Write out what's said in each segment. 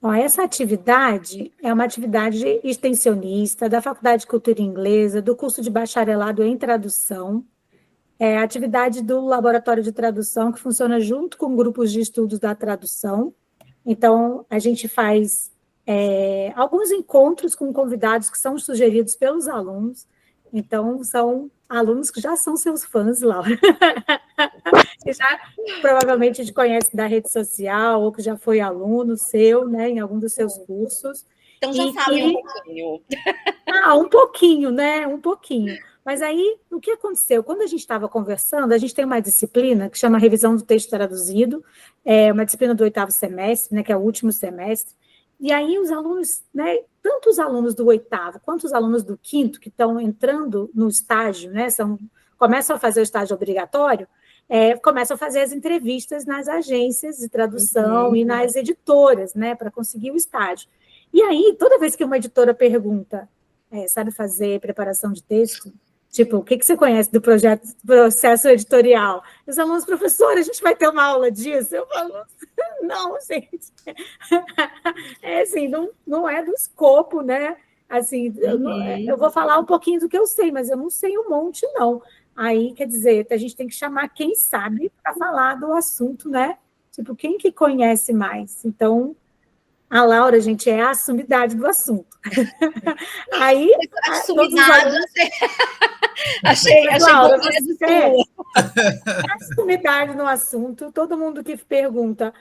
Ó, essa atividade é uma atividade extensionista da Faculdade de Cultura Inglesa, do curso de bacharelado em tradução. É a atividade do Laboratório de Tradução, que funciona junto com grupos de estudos da tradução. Então, a gente faz alguns encontros com convidados que são sugeridos pelos alunos. Então, são alunos que já são seus fãs, Laura. Que já provavelmente te conhece da rede social, ou que já foi aluno seu, né, em algum dos seus cursos. Então já E sabem um que pouquinho. um pouquinho, né? Um pouquinho. Mas aí, o que aconteceu? Quando a gente estava conversando, a gente tem uma disciplina que chama Revisão do Texto Traduzido, é uma disciplina do 8º semestre, né, que é o último semestre. E aí os alunos, né, tanto os alunos do 8º quanto os alunos do 5º, que estão entrando no estágio, né, começam a fazer o estágio obrigatório, começam a fazer as entrevistas nas agências de tradução e nas editoras, né, para conseguir o estágio. E aí, toda vez que uma editora pergunta, sabe fazer preparação de texto? Tipo, o que você conhece do processo editorial? Os alunos, professora, a gente vai ter uma aula disso? Eu falo, não, gente. É assim, não é do escopo, né? Assim, eu vou falar um pouquinho do que eu sei, mas eu não sei um monte, não. Aí, quer dizer, a gente tem que chamar quem sabe para falar do assunto, né? Tipo, quem que conhece mais? Então, a Laura, gente, é a sumidade do assunto. Aí, todos os Sumidade, alunos. Mas, achei Laura, bonito você é sua. a sumidade no assunto. Todo mundo que pergunta: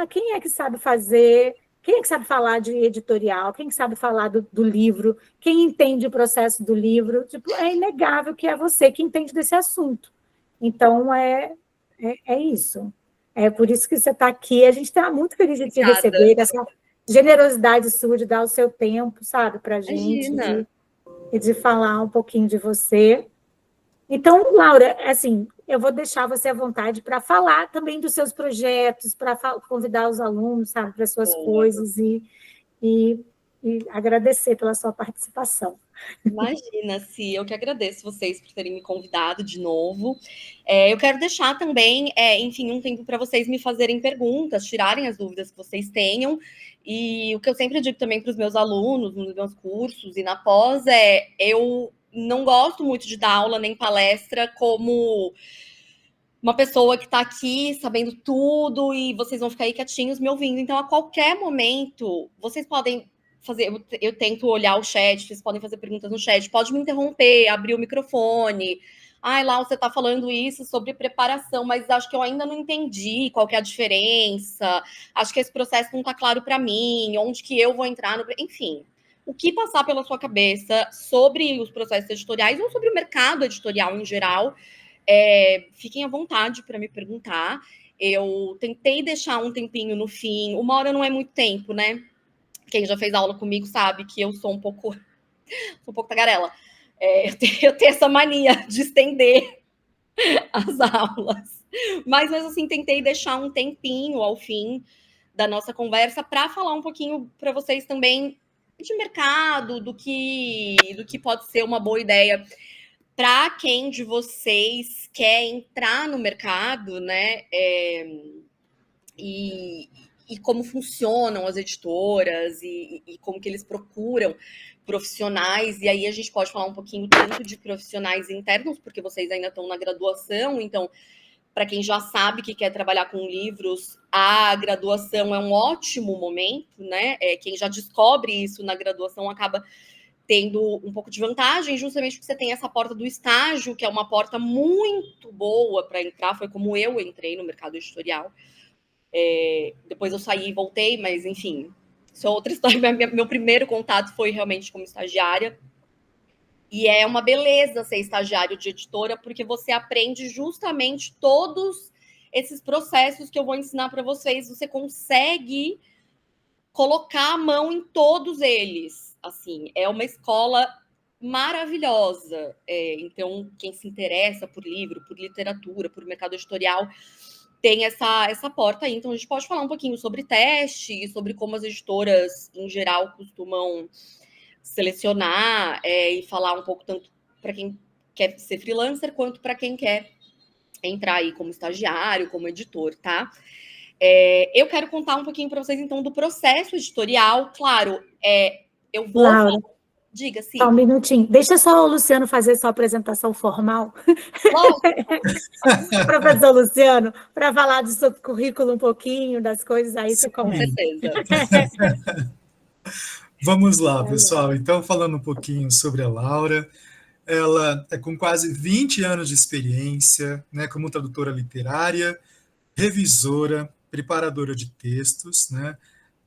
quem é que sabe fazer? Quem é que sabe falar de editorial? Quem sabe falar do livro? Quem entende o processo do livro? Tipo, é inegável que é você que entende desse assunto. Então, é isso. É por isso que você está aqui. A gente está muito feliz de te Obrigada. receber, dessa generosidade sua de dar o seu tempo, sabe, para a gente, Imagina. de falar um pouquinho de você. Então, Laura, assim, eu vou deixar você à vontade para falar também dos seus projetos, para convidar os alunos, sabe, para as suas Boa. coisas e, e agradecer pela sua participação. Imagina, se eu que agradeço vocês por terem me convidado de novo. Eu quero deixar também, enfim, um tempo para vocês me fazerem perguntas, tirarem as dúvidas que vocês tenham. E o que eu sempre digo também para os meus alunos, nos meus cursos e na pós, eu não gosto muito de dar aula nem palestra como uma pessoa que está aqui sabendo tudo e vocês vão ficar aí quietinhos me ouvindo. Então, a qualquer momento, vocês podem fazer. Eu tento olhar o chat, vocês podem fazer perguntas no chat, pode me interromper, abrir o microfone. Ai, lá você está falando isso sobre preparação, mas acho que eu ainda não entendi qual que é a diferença. Acho que esse processo não está claro para mim, onde que eu vou entrar no. Enfim, o que passar pela sua cabeça sobre os processos editoriais ou sobre o mercado editorial em geral, fiquem à vontade para me perguntar. Eu tentei deixar um tempinho no fim. 1 hora não é muito tempo, né? Quem já fez aula comigo sabe que eu sou um pouco tagarela. Eu tenho essa mania de estender as aulas. Mas assim, tentei deixar um tempinho ao fim da nossa conversa para falar um pouquinho para vocês também de mercado, do que pode ser uma boa ideia para quem de vocês quer entrar no mercado, né? E, e como funcionam as editoras e como que eles procuram profissionais. E aí a gente pode falar um pouquinho tanto de profissionais internos, porque vocês ainda estão na graduação, então para quem já sabe que quer trabalhar com livros, a graduação é um ótimo momento, né? Quem já descobre isso na graduação acaba tendo um pouco de vantagem, justamente porque você tem essa porta do estágio, que é uma porta muito boa para entrar. Foi como eu entrei no mercado editorial. Depois eu saí e voltei, mas enfim, isso é outra história. Meu primeiro contato foi realmente como estagiária. E é uma beleza ser estagiário de editora, porque você aprende justamente todos esses processos que eu vou ensinar para vocês. Você consegue colocar a mão em todos eles. Assim, é uma escola maravilhosa. Então, quem se interessa por livro, por literatura, por mercado editorial, tem essa porta aí. Então, a gente pode falar um pouquinho sobre teste, sobre como as editoras, em geral, costumam selecionar, e falar um pouco tanto para quem quer ser freelancer, quanto para quem quer entrar aí como estagiário, como editor, tá? Eu quero contar um pouquinho para vocês, então, do processo editorial. Claro, eu vou... Laura, Diga, sim. só um minutinho. Deixa só o Luciano fazer sua apresentação formal. Professor Luciano, para falar do seu currículo um pouquinho, das coisas, aí você começa. Com certeza. Vamos lá, pessoal. Então, falando um pouquinho sobre a Laura, ela é com quase 20 anos de experiência, né, como tradutora literária, revisora, preparadora de textos, né?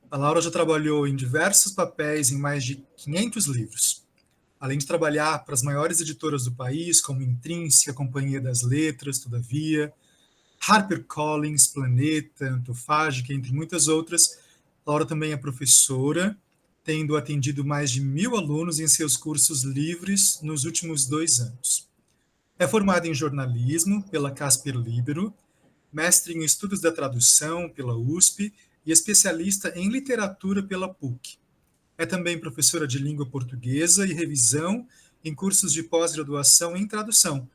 A Laura já trabalhou em diversos papéis em mais de 500 livros, além de trabalhar para as maiores editoras do país, como Intrínseca, Companhia das Letras, Todavia, HarperCollins, Planeta, Antofágica, entre muitas outras. Laura também é professora, tendo atendido mais de 1.000 alunos em seus cursos livres nos últimos 2 anos. É formada em jornalismo pela Casper Libero, mestre em estudos da tradução pela USP e especialista em literatura pela PUC. É também professora de língua portuguesa e revisão em cursos de pós-graduação em tradução,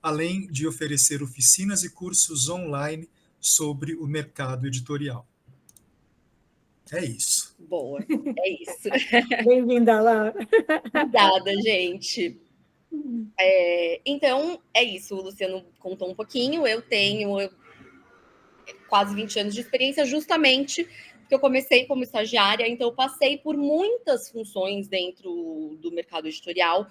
além de oferecer oficinas e cursos online sobre o mercado editorial. É isso. Boa, é isso. Bem-vinda, Laura. Obrigada, gente. Então, é isso. O Luciano contou um pouquinho. Eu tenho quase 20 anos de experiência, justamente porque eu comecei como estagiária, então eu passei por muitas funções dentro do mercado editorial,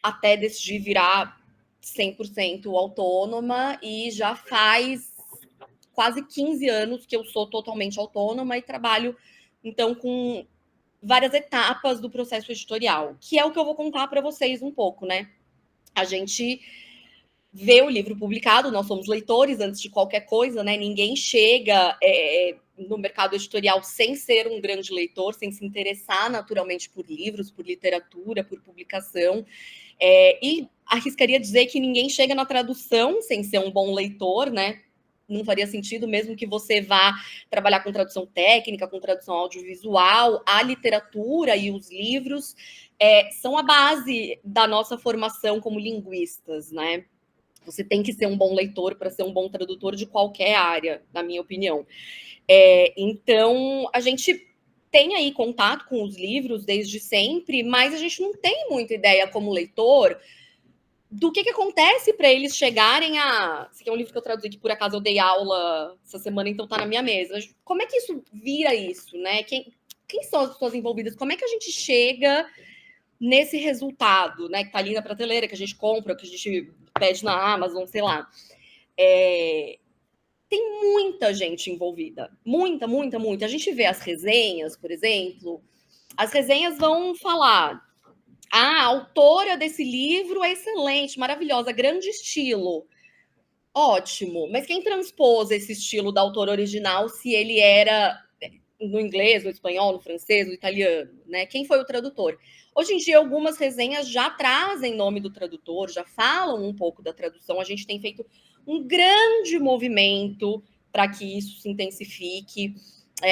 até decidir virar 100% autônoma, e já faz quase 15 anos que eu sou totalmente autônoma e trabalho, então, com várias etapas do processo editorial, que é o que eu vou contar para vocês um pouco, né? A gente vê o livro publicado, nós somos leitores antes de qualquer coisa, né? Ninguém chega no mercado editorial sem ser um grande leitor, sem se interessar naturalmente por livros, por literatura, por publicação. E arriscaria dizer que ninguém chega na tradução sem ser um bom leitor, né? Não faria sentido, mesmo que você vá trabalhar com tradução técnica, com tradução audiovisual, a literatura e os livros são a base da nossa formação como linguistas, né? Você tem que ser um bom leitor para ser um bom tradutor de qualquer área, na minha opinião. Então, a gente tem aí contato com os livros desde sempre, mas a gente não tem muita ideia como leitor do que acontece para eles chegarem a... Esse aqui é um livro que eu traduzi, que por acaso eu dei aula essa semana, então tá na minha mesa. Como é que isso vira isso, né? Quem são as pessoas envolvidas? Como é que a gente chega nesse resultado, né? Que tá ali na prateleira, que a gente compra, que a gente pede na Amazon, sei lá. Tem muita gente envolvida. Muita, muita, muita. A gente vê as resenhas, por exemplo. As resenhas vão falar: a autora desse livro é excelente, maravilhosa, grande estilo. Ótimo. Mas quem transpôs esse estilo da autora original, se ele era no inglês, no espanhol, no francês, no italiano, né? Quem foi o tradutor? Hoje em dia, algumas resenhas já trazem nome do tradutor, já falam um pouco da tradução. A gente tem feito um grande movimento para que isso se intensifique.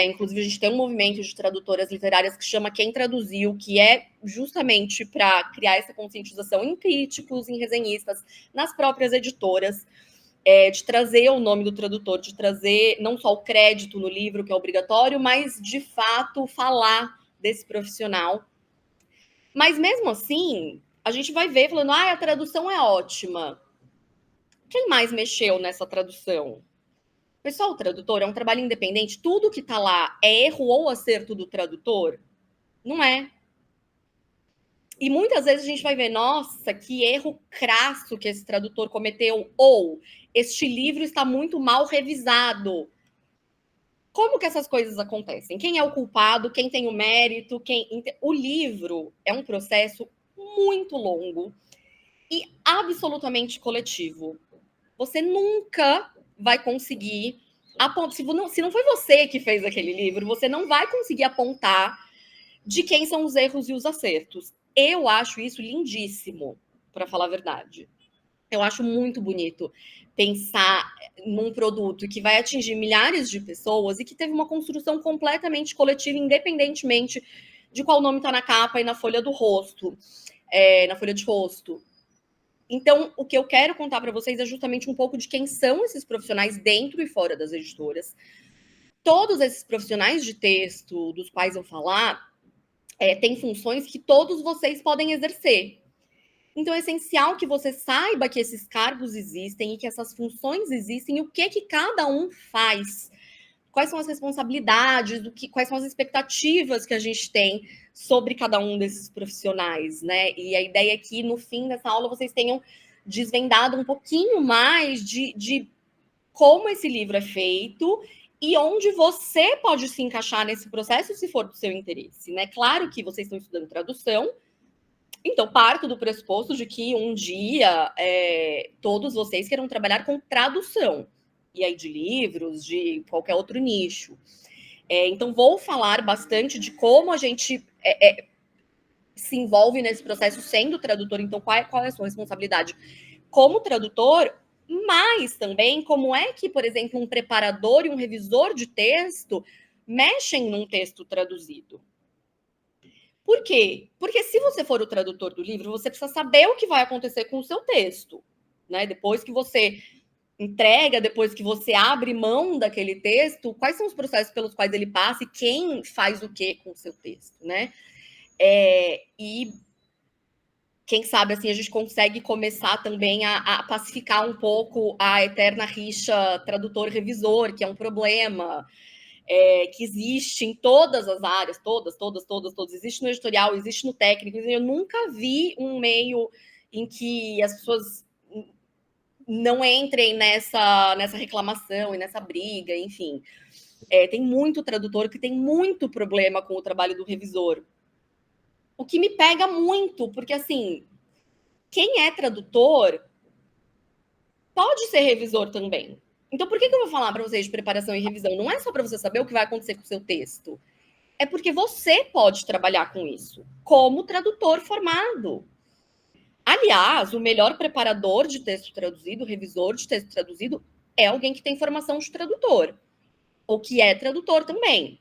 Inclusive, a gente tem um movimento de tradutoras literárias que chama Quem Traduziu, que é justamente para criar essa conscientização em críticos, em resenhistas, nas próprias editoras, de trazer o nome do tradutor, de trazer não só o crédito no livro, que é obrigatório, mas, de fato, falar desse profissional. Mas, mesmo assim, a gente vai ver falando: a tradução é ótima. Quem mais mexeu nessa tradução? Pessoal, o tradutor é um trabalho independente. Tudo que está lá é erro ou acerto do tradutor? Não é. E muitas vezes a gente vai ver: nossa, que erro crasso que esse tradutor cometeu, ou este livro está muito mal revisado. Como que essas coisas acontecem? Quem é o culpado? Quem tem o mérito? O livro é um processo muito longo e absolutamente coletivo. Você nunca vai conseguir apontar. Se não foi você que fez aquele livro, você não vai conseguir apontar de quem são os erros e os acertos. Eu acho isso lindíssimo, para falar a verdade. Eu acho muito bonito pensar num produto que vai atingir milhares de pessoas e que teve uma construção completamente coletiva, independentemente de qual nome está na capa e na folha do rosto, na folha de rosto. Então, o que eu quero contar para vocês é justamente um pouco de quem são esses profissionais dentro e fora das editoras. Todos esses profissionais de texto dos quais eu falar têm funções que todos vocês podem exercer. Então, é essencial que você saiba que esses cargos existem e que essas funções existem e o que cada um faz. Quais são as responsabilidades, quais são as expectativas que a gente tem sobre cada um desses profissionais, né? E a ideia é que, no fim dessa aula, vocês tenham desvendado um pouquinho mais de como esse livro é feito e onde você pode se encaixar nesse processo, se for do seu interesse, né? Claro que vocês estão estudando tradução, então parto do pressuposto de que um dia todos vocês queiram trabalhar com tradução, e aí de livros, de qualquer outro nicho. Então, vou falar bastante de como a gente se envolve nesse processo sendo tradutor. Então, qual é a sua responsabilidade como tradutor, mas também como é que, por exemplo, um preparador e um revisor de texto mexem num texto traduzido. Por quê? Porque se você for o tradutor do livro, você precisa saber o que vai acontecer com o seu texto, né? Depois que você entrega, depois que você abre mão daquele texto, quais são os processos pelos quais ele passa e quem faz o que com o seu texto, né? E quem sabe assim a gente consegue começar também a pacificar um pouco a eterna rixa tradutor-revisor, que é um problema que existe em todas as áreas, todas. Existe no editorial, existe no técnico. Eu nunca vi um meio em que as pessoas não entrem nessa reclamação e nessa briga, enfim. Tem muito tradutor que tem muito problema com o trabalho do revisor. O que me pega muito, porque, assim, quem é tradutor pode ser revisor também. Então, por que eu vou falar para vocês de preparação e revisão? Não é só para você saber o que vai acontecer com o seu texto. É porque você pode trabalhar com isso, como tradutor formado. Aliás, o melhor preparador de texto traduzido, revisor de texto traduzido, é alguém que tem formação de tradutor, ou que é tradutor também.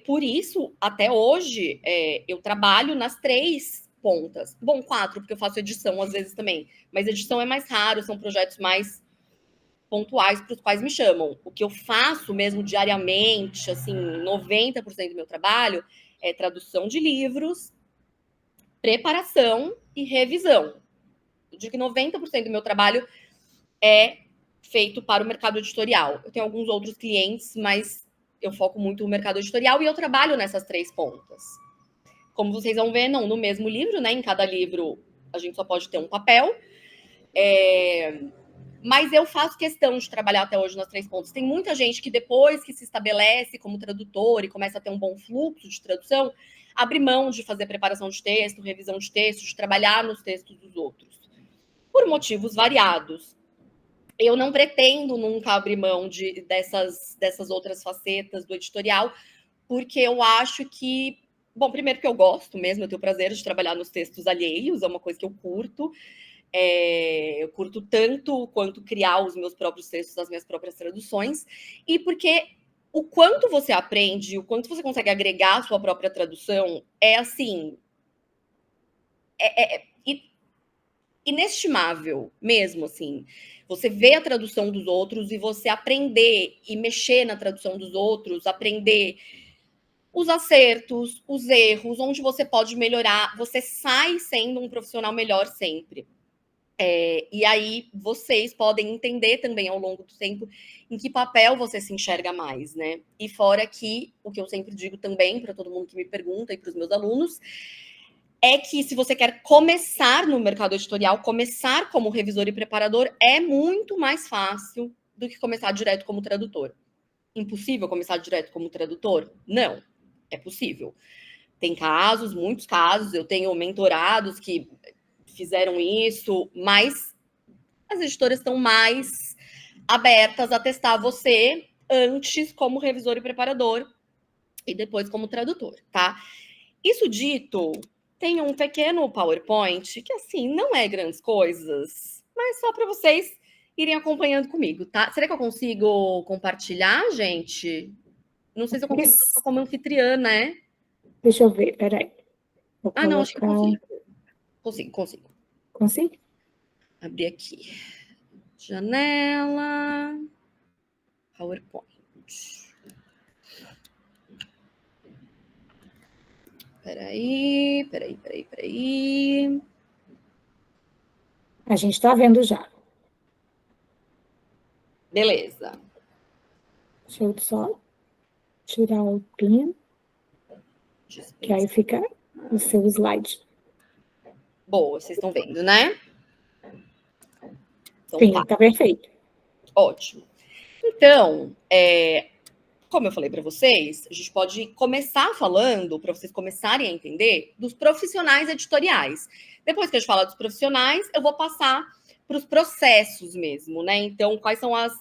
Por isso, até hoje, eu trabalho nas 3 pontas. Bom, 4, porque eu faço edição às vezes também, mas edição é mais raro, são projetos mais pontuais para os quais me chamam. O que eu faço mesmo diariamente, assim, 90% do meu trabalho é tradução de livros, preparação e revisão. Eu digo que 90% do meu trabalho é feito para o mercado editorial. Eu tenho alguns outros clientes, mas eu foco muito no mercado editorial e eu trabalho nessas 3 pontas. Como vocês vão ver, não no mesmo livro, né? Em cada livro a gente só pode ter um papel. Mas eu faço questão de trabalhar até hoje nas 3 pontas. Tem muita gente que depois que se estabelece como tradutor e começa a ter um bom fluxo de tradução, abre mão de fazer preparação de texto, revisão de texto, de trabalhar nos textos dos outros. Por motivos variados. Eu não pretendo nunca abrir mão dessas outras facetas do editorial, porque eu acho que, bom, primeiro que eu gosto mesmo, eu tenho prazer de trabalhar nos textos alheios, é uma coisa que eu curto. Eu curto tanto quanto criar os meus próprios textos, as minhas próprias traduções, e porque o quanto você aprende, o quanto você consegue agregar a sua própria tradução, assim, inestimável mesmo, assim. Você vê a tradução dos outros e você aprender e mexer na tradução dos outros, aprender os acertos, os erros, onde você pode melhorar, você sai sendo um profissional melhor sempre. E aí vocês podem entender também ao longo do tempo em que papel você se enxerga mais, né? E fora que, o que eu sempre digo também para todo mundo que me pergunta e para os meus alunos, é que se você quer começar no mercado editorial, começar como revisor e preparador é muito mais fácil do que começar direto como tradutor. Impossível começar direto como tradutor? Não, é possível. Tem casos, muitos casos, eu tenho mentorados que fizeram isso, mas as editoras estão mais abertas a testar você antes como revisor e preparador e depois como tradutor, tá? Isso dito, tem um pequeno PowerPoint que, assim, não é grandes coisas, mas só para vocês irem acompanhando comigo, tá? Será que eu consigo compartilhar, gente? Não sei se eu consigo como anfitriã, né? Deixa eu ver, peraí. Vou não, acho que eu colocar... consigo. Consigo. Consigo? Abrir aqui. Janela. PowerPoint. Peraí. A gente está vendo já. Beleza. Deixa eu só tirar o pin, que aí fica o seu slide. Boa, vocês estão vendo, né? Então, Sim, tá perfeito. Ótimo. Então, como eu falei para vocês, a gente pode começar falando, para vocês começarem a entender, dos profissionais editoriais. Depois que a gente fala dos profissionais, eu vou passar para os processos mesmo, né? Então, quais são as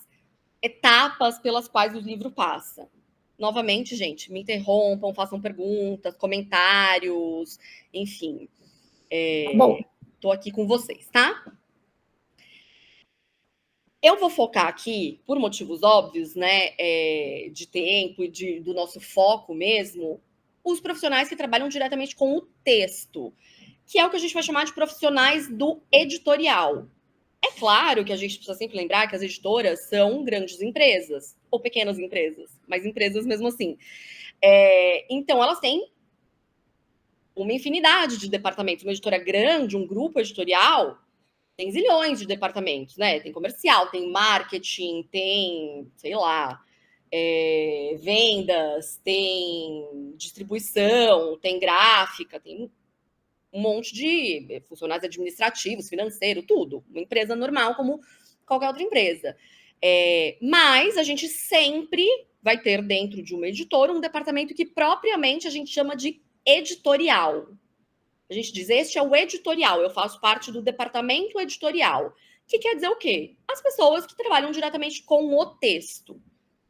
etapas pelas quais o livro passa? Novamente, gente, me interrompam, façam perguntas, comentários, enfim. Bom, Estou aqui com vocês, tá? Eu vou focar aqui, por motivos óbvios, né, de tempo e do nosso foco mesmo, os profissionais que trabalham diretamente com o texto, que é o que a gente vai chamar de profissionais do editorial. É claro que a gente precisa sempre lembrar que as editoras são grandes empresas, ou pequenas empresas, mas empresas mesmo assim. Então, elas têm uma infinidade de departamentos. Uma editora grande, um grupo editorial, tem zilhões de departamentos, né? Tem comercial, tem marketing, tem, sei lá, vendas, tem distribuição, tem gráfica, tem um monte de funcionários administrativos, financeiro, tudo. Uma empresa normal como qualquer outra empresa. Mas a gente sempre vai ter dentro de uma editora um departamento que propriamente a gente chama de editorial. A gente diz, este é o editorial, eu faço parte do departamento editorial. Que quer dizer o quê? As pessoas que trabalham diretamente com o texto,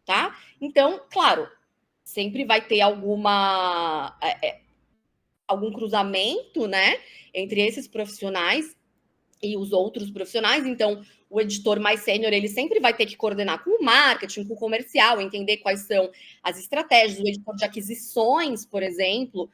tá? Então, claro, sempre vai ter algum cruzamento, né, entre esses profissionais e os outros profissionais. Então, o editor mais sênior, ele sempre vai ter que coordenar com o marketing, com o comercial, entender quais são as estratégias. O editor de aquisições, por exemplo,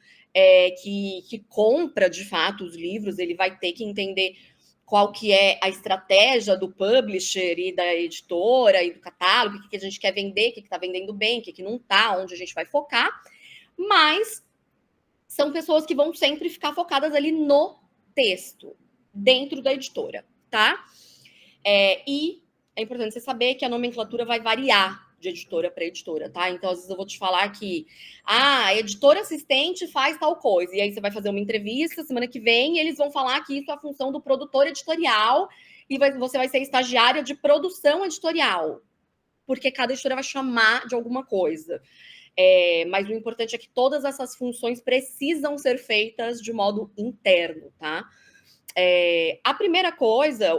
que compra, de fato, os livros, ele vai ter que entender qual que é a estratégia do publisher e da editora e do catálogo, o que a gente quer vender, o que está vendendo bem, o que não está, onde a gente vai focar. Mas são pessoas que vão sempre ficar focadas ali no texto, dentro da editora, tá? E é importante você saber que a nomenclatura vai variar de editora para editora, tá? Então, às vezes eu vou te falar que a editora assistente faz tal coisa, e aí você vai fazer uma entrevista semana que vem, e eles vão falar que isso é a função do produtor editorial, e você vai ser estagiária de produção editorial, porque cada editora vai chamar de alguma coisa. Mas o importante é que todas essas funções precisam ser feitas de modo interno, tá? A primeira coisa,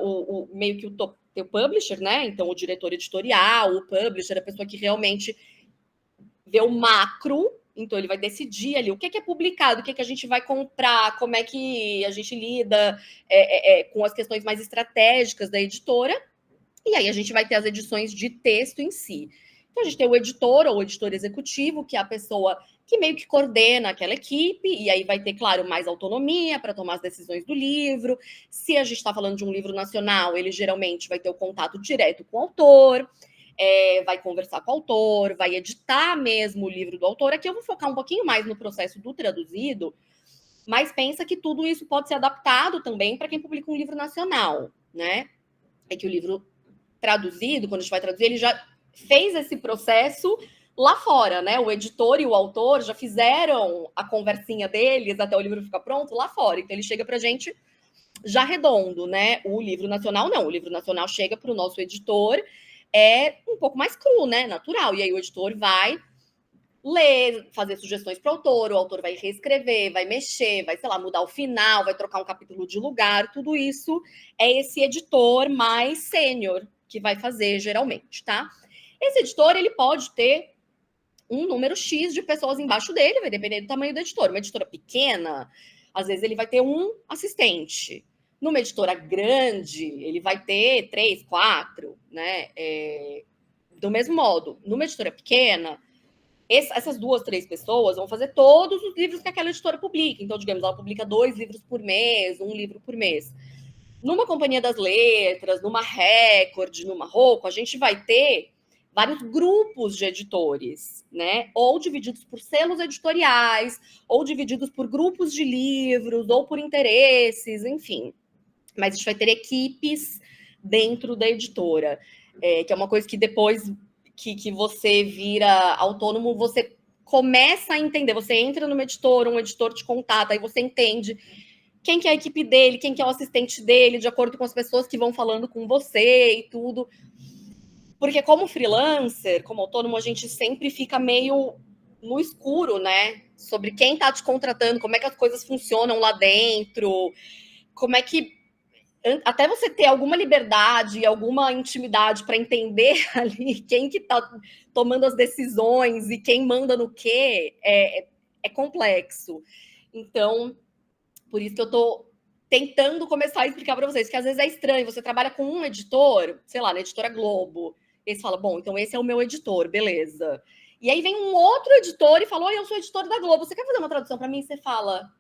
meio que o publisher, né? Então, o diretor editorial, o publisher, a pessoa que realmente vê o macro, então ele vai decidir ali o que é publicado, o que a gente vai comprar, como é que a gente lida com as questões mais estratégicas da editora, e aí a gente vai ter as edições de texto em si. Então, a gente tem o editor ou o editor executivo, que é a pessoa que meio que coordena aquela equipe, e aí vai ter, claro, mais autonomia para tomar as decisões do livro. Se a gente está falando de um livro nacional, ele geralmente vai ter o contato direto com o autor, vai conversar com o autor, vai editar mesmo o livro do autor. Aqui eu vou focar um pouquinho mais no processo do traduzido, mas pensa que tudo isso pode ser adaptado também para quem publica um livro nacional, né? É que o livro traduzido, quando a gente vai traduzir, ele já fez esse processo lá fora, né? O editor e o autor já fizeram a conversinha deles até o livro ficar pronto lá fora. Então, ele chega para a gente já redondo, né? O livro nacional, não. O livro nacional chega para o nosso editor, um pouco mais cru, né? Natural. E aí, o editor vai ler, fazer sugestões para o autor vai reescrever, vai mexer, vai, sei lá, mudar o final, vai trocar um capítulo de lugar. Tudo isso é esse editor mais sênior que vai fazer, geralmente, tá? Esse editor, ele pode ter um número X de pessoas embaixo dele, vai depender do tamanho do editor. Uma editora pequena, às vezes ele vai ter um assistente. Numa editora grande, ele vai ter 3, 4, né? Do mesmo modo, numa editora pequena, essas 2, 3 pessoas vão fazer todos os livros que aquela editora publica. Então, digamos, ela publica 2 livros por mês, 1 livro por mês. Numa Companhia das Letras, numa Record, numa Rocco, a gente vai ter vários grupos de editores, né? Ou divididos por selos editoriais, ou divididos por grupos de livros, ou por interesses, enfim. Mas a gente vai ter equipes dentro da editora, que é uma coisa que depois que você vira autônomo, você começa a entender. Você entra numa editora, um editor te contata, aí você entende quem que é a equipe dele, quem que é o assistente dele, de acordo com as pessoas que vão falando com você e tudo. Porque como freelancer, como autônomo, a gente sempre fica meio no escuro, né? Sobre quem está te contratando, como é que as coisas funcionam lá dentro, como é que até você ter alguma liberdade, alguma intimidade para entender ali quem que está tomando as decisões e quem manda no quê, é complexo. Então, por isso que eu estou tentando começar a explicar para vocês, que às vezes é estranho, você trabalha com um editor, sei lá, na Editora Globo, e eles falam, bom, então esse é o meu editor, beleza. E aí vem um outro editor e fala, oi, eu sou editor da Globo, você quer fazer uma tradução para mim? E você fala,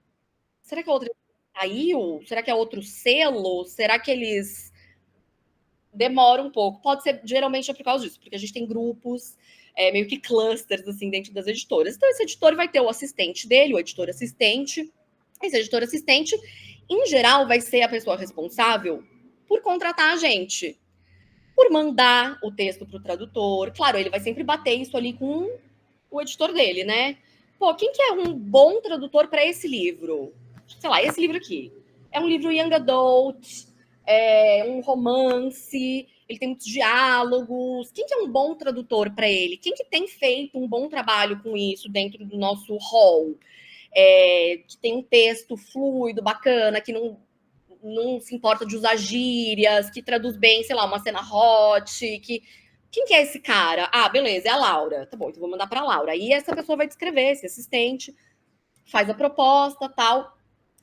será que é outro saiu? Será que é outro selo? Será que eles demoram um pouco? Pode ser, geralmente é por causa disso, porque a gente tem grupos, meio que clusters, assim, dentro das editoras. Então, esse editor vai ter o assistente dele, o editor assistente. Esse editor assistente, em geral, vai ser a pessoa responsável por contratar a gente, por mandar o texto para o tradutor. Claro, ele vai sempre bater isso ali com o editor dele, né? Pô, quem que é um bom tradutor para esse livro? Sei lá, esse livro aqui. É um livro young adult, é um romance, ele tem muitos diálogos. Quem que é um bom tradutor para ele? Quem que tem feito um bom trabalho com isso dentro do nosso hall? Que tem um texto fluido, bacana, que não se importa de usar gírias, que traduz bem, sei lá, uma cena hot, Quem que é esse cara? Ah, beleza, é a Laura. Tá bom, então vou mandar para a Laura. Aí essa pessoa vai descrever, esse assistente, faz a proposta, tal,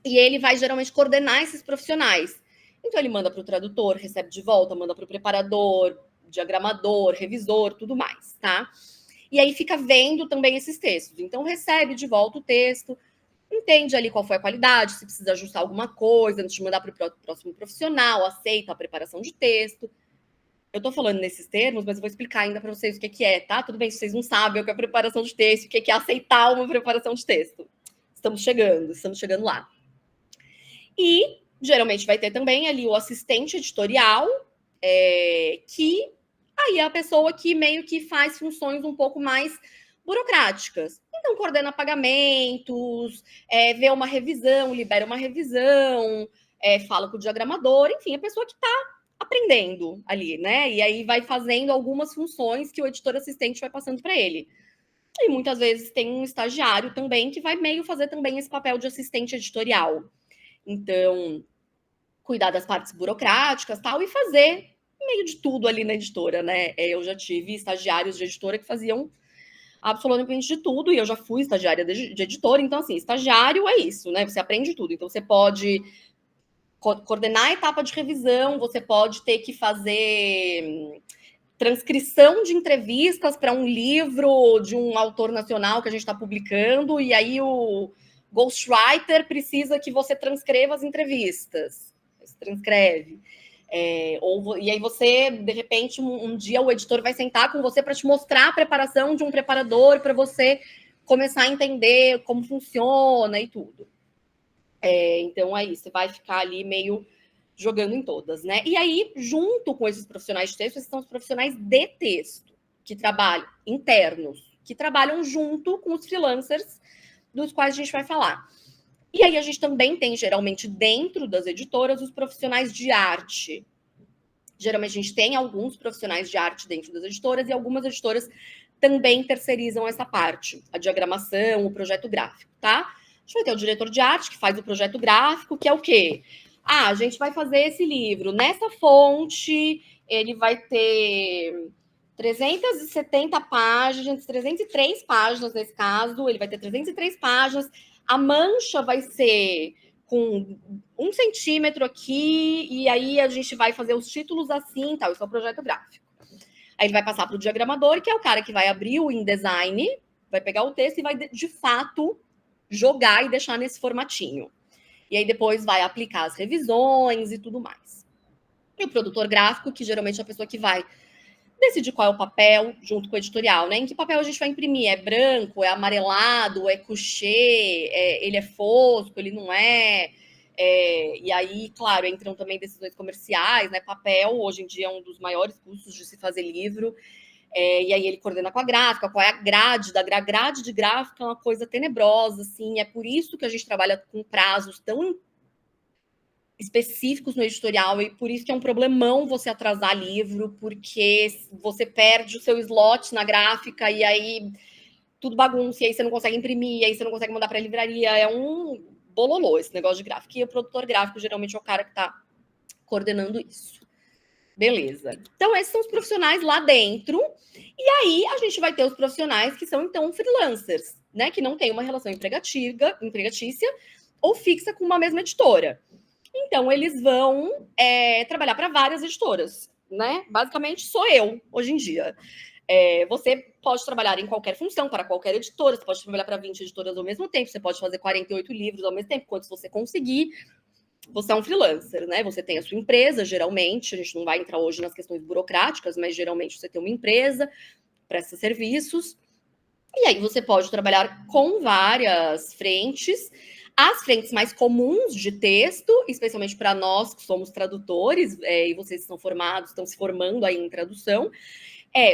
e ele vai geralmente coordenar esses profissionais. Então ele manda para o tradutor, recebe de volta, manda para o preparador, diagramador, revisor, tudo mais, tá? E aí fica vendo também esses textos. Então recebe de volta o texto, entende ali qual foi a qualidade, se precisa ajustar alguma coisa antes de mandar para o próximo profissional, aceita a preparação de texto. Eu estou falando nesses termos, mas eu vou explicar ainda para vocês o que é, tá? Tudo bem se vocês não sabem o que é preparação de texto, o que é aceitar uma preparação de texto. Estamos chegando lá. E, geralmente, vai ter também ali o assistente editorial, que aí é a pessoa que meio que faz funções um pouco mais burocráticas. Então, coordena pagamentos, vê uma revisão, libera uma revisão, fala com o diagramador, enfim, a pessoa que está aprendendo ali, né? E aí vai fazendo algumas funções que o editor assistente vai passando para ele. E muitas vezes tem um estagiário também que vai meio fazer também esse papel de assistente editorial. Então, cuidar das partes burocráticas, tal, e fazer meio de tudo ali na editora, né? Eu já tive estagiários de editora que faziam absolutamente de tudo, e eu já fui estagiária de editora, então, assim, estagiário é isso, né? Você aprende tudo. Então, você pode coordenar a etapa de revisão, você pode ter que fazer transcrição de entrevistas para um livro de um autor nacional que a gente está publicando, e aí o ghostwriter precisa que você transcreva as entrevistas. Você transcreve. E aí você, de repente, um dia o editor vai sentar com você para te mostrar a preparação de um preparador para você começar a entender como funciona e tudo. Então, aí, você vai ficar ali meio jogando em todas, né? E aí, junto com esses profissionais de texto, esses são os profissionais de texto, que trabalham, internos, que trabalham junto com os freelancers, dos quais a gente vai falar. E aí, a gente também tem, geralmente, dentro das editoras, os profissionais de arte. Geralmente, a gente tem alguns profissionais de arte dentro das editoras, e algumas editoras também terceirizam essa parte, a diagramação, o projeto gráfico, tá? A gente vai ter o diretor de arte, que faz o projeto gráfico, que é o quê? A gente vai fazer esse livro nessa fonte, ele vai ter 370 páginas, 303 páginas nesse caso, ele vai ter 303 páginas, a mancha vai ser com 1 centímetro aqui, e aí a gente vai fazer os títulos assim, tal, isso é o projeto gráfico. Aí ele vai passar para o diagramador, que é o cara que vai abrir o InDesign, vai pegar o texto e vai, de fato, jogar e deixar nesse formatinho. e aí depois vai aplicar as revisões e tudo mais. E o produtor gráfico, que geralmente é a pessoa que vai decidir qual é o papel junto com o editorial, né? Em que papel a gente vai imprimir? É branco, é amarelado, é couché, ele é fosco, ele não é... e aí, claro, entram também decisões comerciais, né? Papel, hoje em dia, é um dos maiores custos de se fazer livro. E aí ele coordena com a gráfica, qual é a grade da grade de gráfica, é uma coisa tenebrosa, assim. É por isso que a gente trabalha com prazos tão específicos no editorial, e por isso que é um problemão você atrasar livro, porque você perde o seu slot na gráfica, e aí tudo bagunça, e aí você não consegue imprimir, e aí você não consegue mandar para a livraria. É um bololô esse negócio de gráfico. E o produtor gráfico geralmente é o cara que está coordenando isso. Beleza. Então, esses são os profissionais lá dentro. E aí, a gente vai ter os profissionais que são, então, freelancers, né? Que não tem uma relação empregatícia ou fixa com uma mesma editora. Então, eles vão trabalhar para várias editoras, né? Basicamente, sou eu, hoje em dia. Você pode trabalhar em qualquer função, para qualquer editora, você pode trabalhar para 20 editoras ao mesmo tempo, você pode fazer 48 livros ao mesmo tempo, quantos você conseguir. Você é um freelancer, né? Você tem a sua empresa, geralmente, a gente não vai entrar hoje nas questões burocráticas, mas geralmente você tem uma empresa, presta serviços, e aí você pode trabalhar com várias frentes. As frentes mais comuns de texto, especialmente para nós que somos tradutores, e vocês que são formados, estão se formando aí em tradução,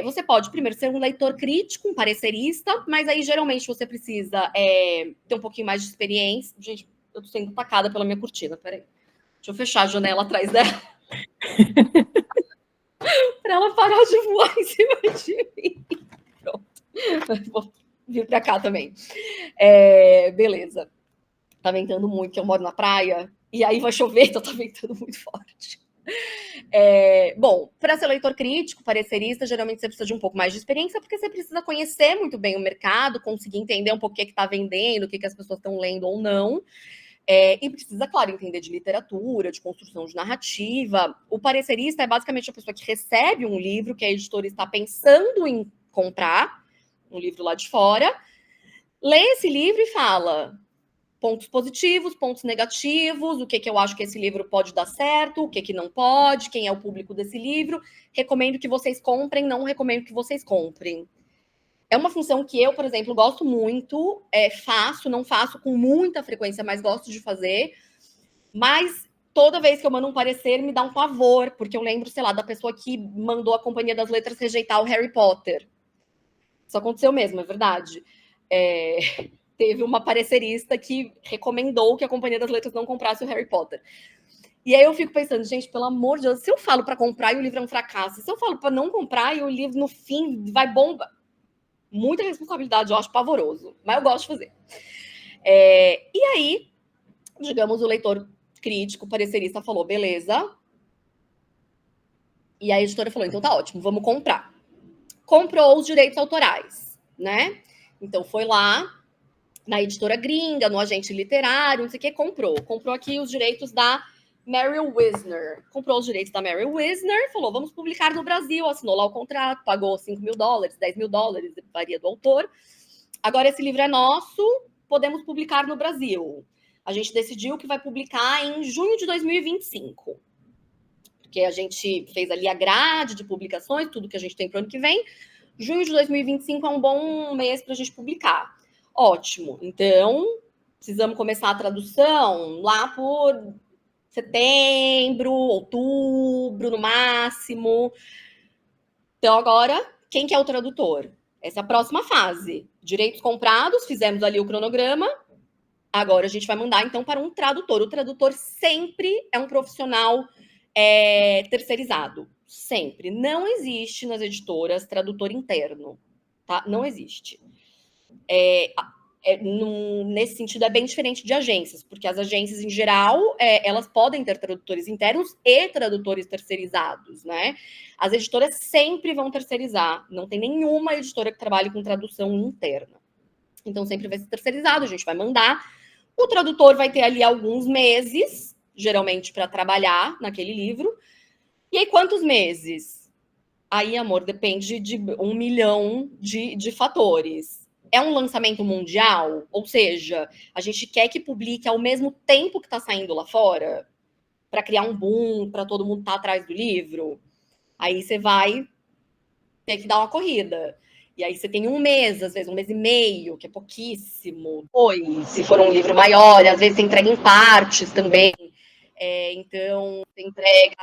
você pode primeiro ser um leitor crítico, um parecerista, mas aí geralmente você precisa ter um pouquinho mais de experiência. Gente, eu tô sendo atacada pela minha cortina, peraí. Deixa eu fechar a janela atrás dela. Para ela parar de voar em cima de mim. Pronto. Vou vir para cá também. Beleza. Tá ventando muito, que eu moro na praia. E aí vai chover, então tá ventando muito forte. Bom, para ser leitor crítico, parecerista, geralmente você precisa de um pouco mais de experiência, porque você precisa conhecer muito bem o mercado, conseguir entender um pouco o que está vendendo, o que as pessoas estão lendo ou não. E precisa, claro, entender de literatura, de construção de narrativa. O parecerista é basicamente a pessoa que recebe um livro que a editora está pensando em comprar, um livro lá de fora, lê esse livro e fala pontos positivos, pontos negativos, o que eu acho que esse livro pode dar certo, o que não pode, quem é o público desse livro. Recomendo que vocês comprem, não recomendo que vocês comprem. É uma função que eu, por exemplo, gosto muito, não faço com muita frequência, mas gosto de fazer. Mas toda vez que eu mando um parecer, me dá um pavor, porque eu lembro, sei lá, da pessoa que mandou a Companhia das Letras rejeitar o Harry Potter. Isso aconteceu mesmo, é verdade. Teve uma parecerista que recomendou que a Companhia das Letras não comprasse o Harry Potter. E aí eu fico pensando, gente, pelo amor de Deus, se eu falo para comprar e o livro é um fracasso, se eu falo para não comprar e o livro, no fim, vai bomba. Muita responsabilidade, eu acho pavoroso, mas eu gosto de fazer. E aí, digamos, o leitor crítico, parecerista, falou, beleza. E a editora falou, então tá ótimo, vamos comprar. Comprou os direitos autorais, né? Então foi lá, na editora gringa, no agente literário, não sei o que, comprou aqui os direitos da Merrill Wisner. Comprou os direitos da Merrill Wisner, falou, vamos publicar no Brasil, assinou lá o contrato, pagou $5 mil, $10 mil, varia do autor. Agora esse livro é nosso, podemos publicar no Brasil. A gente decidiu que vai publicar em junho de 2025. Porque a gente fez ali a grade de publicações, tudo que a gente tem para o ano que vem. Junho de 2025 é um bom mês para a gente publicar. Ótimo. Então, precisamos começar a tradução lá por setembro, outubro, no máximo. Então, agora, quem que é o tradutor? Essa é a próxima fase. Direitos comprados, fizemos ali o cronograma. Agora a gente vai mandar, então, para um tradutor. O tradutor sempre é um profissional terceirizado. Sempre. Não existe nas editoras tradutor interno. Tá? Não existe. Nesse sentido, é bem diferente de agências, porque as agências, em geral, elas podem ter tradutores internos e tradutores terceirizados, né? As editoras sempre vão terceirizar. Não tem nenhuma editora que trabalhe com tradução interna. Então, sempre vai ser terceirizado, a gente vai mandar. O tradutor vai ter ali alguns meses, geralmente, para trabalhar naquele livro. E aí, quantos meses? Aí, amor, depende de 1 milhão de fatores. é um lançamento mundial, ou seja, a gente quer que publique ao mesmo tempo que está saindo lá fora, para criar um boom, para todo mundo estar atrás do livro. Aí você vai ter que dar uma corrida. E aí você tem um mês, às vezes 1 mês e meio, que é pouquíssimo. Oi, se for um livro maior, às vezes você entrega em partes também. Então, você entrega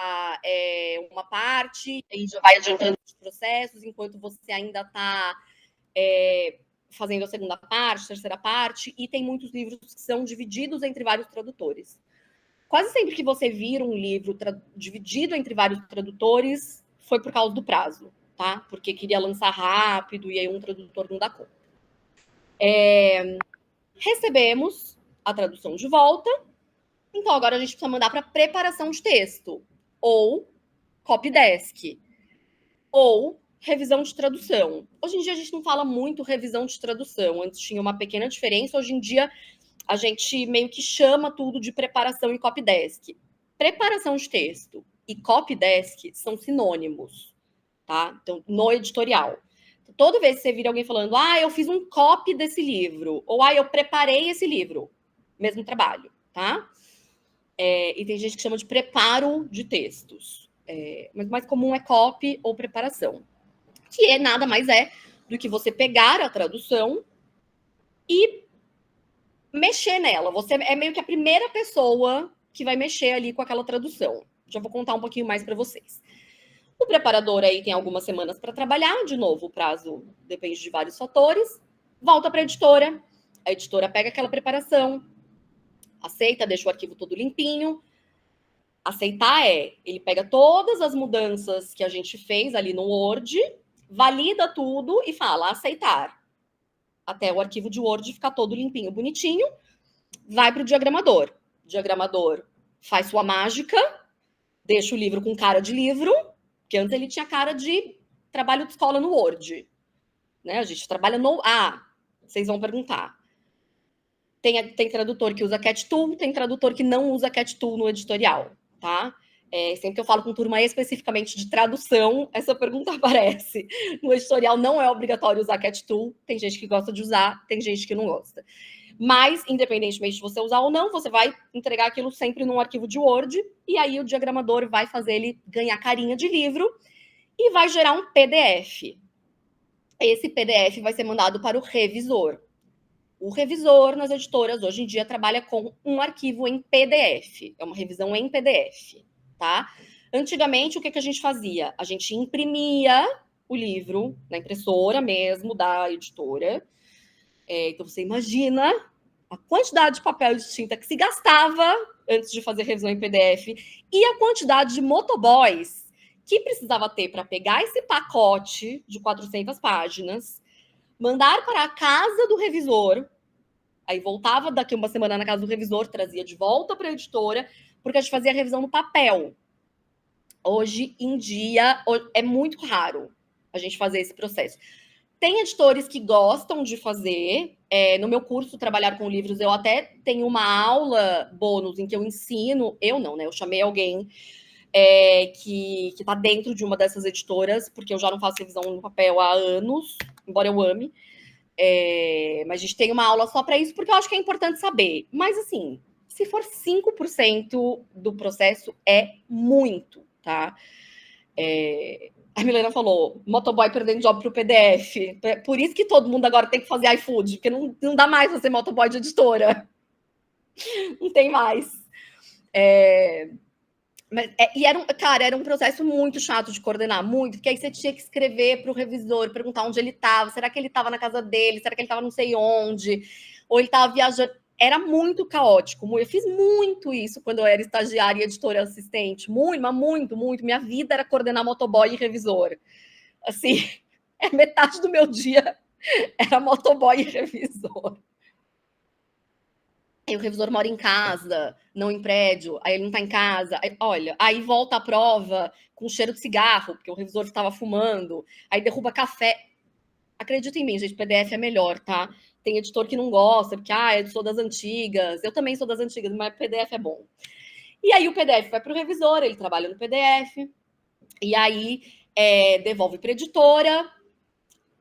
uma parte, aí já vai adiantando os processos, enquanto você ainda está fazendo a segunda parte, terceira parte, e tem muitos livros que são divididos entre vários tradutores. Quase sempre que você vira um livro dividido entre vários tradutores, foi por causa do prazo, tá? Porque queria lançar rápido e aí um tradutor não dá conta. Recebemos a tradução de volta, então agora a gente precisa mandar para preparação de texto, ou copydesk, ou revisão de tradução. Hoje em dia a gente não fala muito revisão de tradução, antes tinha uma pequena diferença, hoje em dia a gente meio que chama tudo de preparação e copydesk. Preparação de texto e copydesk são sinônimos, tá? Então, no editorial. Toda vez que você vira alguém falando, eu fiz um copy desse livro, ou eu preparei esse livro, mesmo trabalho, tá? E tem gente que chama de preparo de textos. Mas o mais comum é copy ou preparação, que nada mais do que você pegar a tradução e mexer nela. Você é meio que a primeira pessoa que vai mexer ali com aquela tradução. Já vou contar um pouquinho mais para vocês. O preparador aí tem algumas semanas para trabalhar, de novo, o prazo depende de vários fatores. Volta para a editora pega aquela preparação, aceita, deixa o arquivo todo limpinho. Aceitar ele pega todas as mudanças que a gente fez ali no Word, valida tudo e fala aceitar. Até o arquivo de Word ficar todo limpinho, bonitinho, vai para o diagramador. O diagramador faz sua mágica, deixa o livro com cara de livro, porque antes ele tinha cara de trabalho de escola no Word. Né? A gente trabalha no... vocês vão perguntar. Tem tradutor que usa Cat Tool, tem tradutor que não usa Cat Tool no editorial, tá? Sempre que eu falo com turma especificamente de tradução, essa pergunta aparece. No editorial não é obrigatório usar Cat Tool, tem gente que gosta de usar, tem gente que não gosta. Mas, independentemente de você usar ou não, você vai entregar aquilo sempre num arquivo de Word, e aí o diagramador vai fazer ele ganhar carinha de livro e vai gerar um PDF. Esse PDF vai ser mandado para o revisor. O revisor nas editoras hoje em dia trabalha com um arquivo em PDF, é uma revisão em PDF, tá? Antigamente, o que a gente fazia? A gente imprimia o livro na impressora mesmo da editora. Então, você imagina a quantidade de papel e de tinta que se gastava antes de fazer revisão em PDF e a quantidade de motoboys que precisava ter para pegar esse pacote de 400 páginas, mandar para a casa do revisor, aí voltava daqui uma semana na casa do revisor, trazia de volta para a editora, porque a gente fazia a revisão no papel. Hoje em dia, é muito raro a gente fazer esse processo. Tem editores que gostam de fazer. No meu curso Trabalhar com Livros, eu até tenho uma aula bônus em que eu ensino, eu não, né? Eu chamei alguém que está dentro de uma dessas editoras, porque eu já não faço revisão no papel há anos, embora eu ame. Mas a gente tem uma aula só para isso, porque eu acho que é importante saber. Mas, assim, se for 5% do processo, é muito, tá? A Milena falou, motoboy perdendo job para o PDF. Por isso que todo mundo agora tem que fazer iFood, porque não dá mais você motoboy de editora. Não tem mais. Era um processo muito chato de coordenar, muito, porque aí você tinha que escrever para o revisor, perguntar onde ele estava, será que ele estava na casa dele, será que ele estava não sei onde, ou ele estava viajando. Era muito caótico. Eu fiz muito isso quando eu era estagiária e editora assistente. Muito, mas muito, muito. Minha vida era coordenar motoboy e revisor. Assim, metade do meu dia era motoboy e revisor. Aí o revisor mora em casa, não em prédio, aí ele não está em casa. Aí volta a prova com cheiro de cigarro, porque o revisor estava fumando, aí derruba café. Acredita em mim, gente, PDF é melhor, tá? Tem editor que não gosta, porque, eu sou das antigas. Eu também sou das antigas, mas PDF é bom. E aí o PDF vai para o revisor, ele trabalha no PDF, e aí devolve para a editora.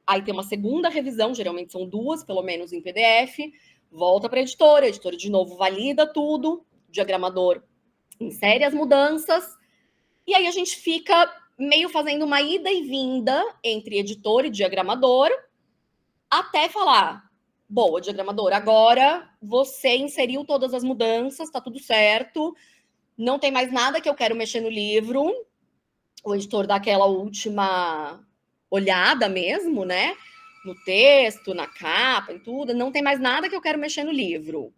aí tem uma segunda revisão, geralmente são 2, pelo menos em PDF, volta para a editora de novo valida tudo, o diagramador insere as mudanças, e aí a gente fica meio fazendo uma ida e vinda entre editor e diagramador, até falar, boa, diagramador, agora você inseriu todas as mudanças, tá tudo certo, não tem mais nada que eu quero mexer no livro, o editor dá aquela última olhada mesmo, né? No texto, na capa, em tudo, não tem mais nada que eu quero mexer no livro.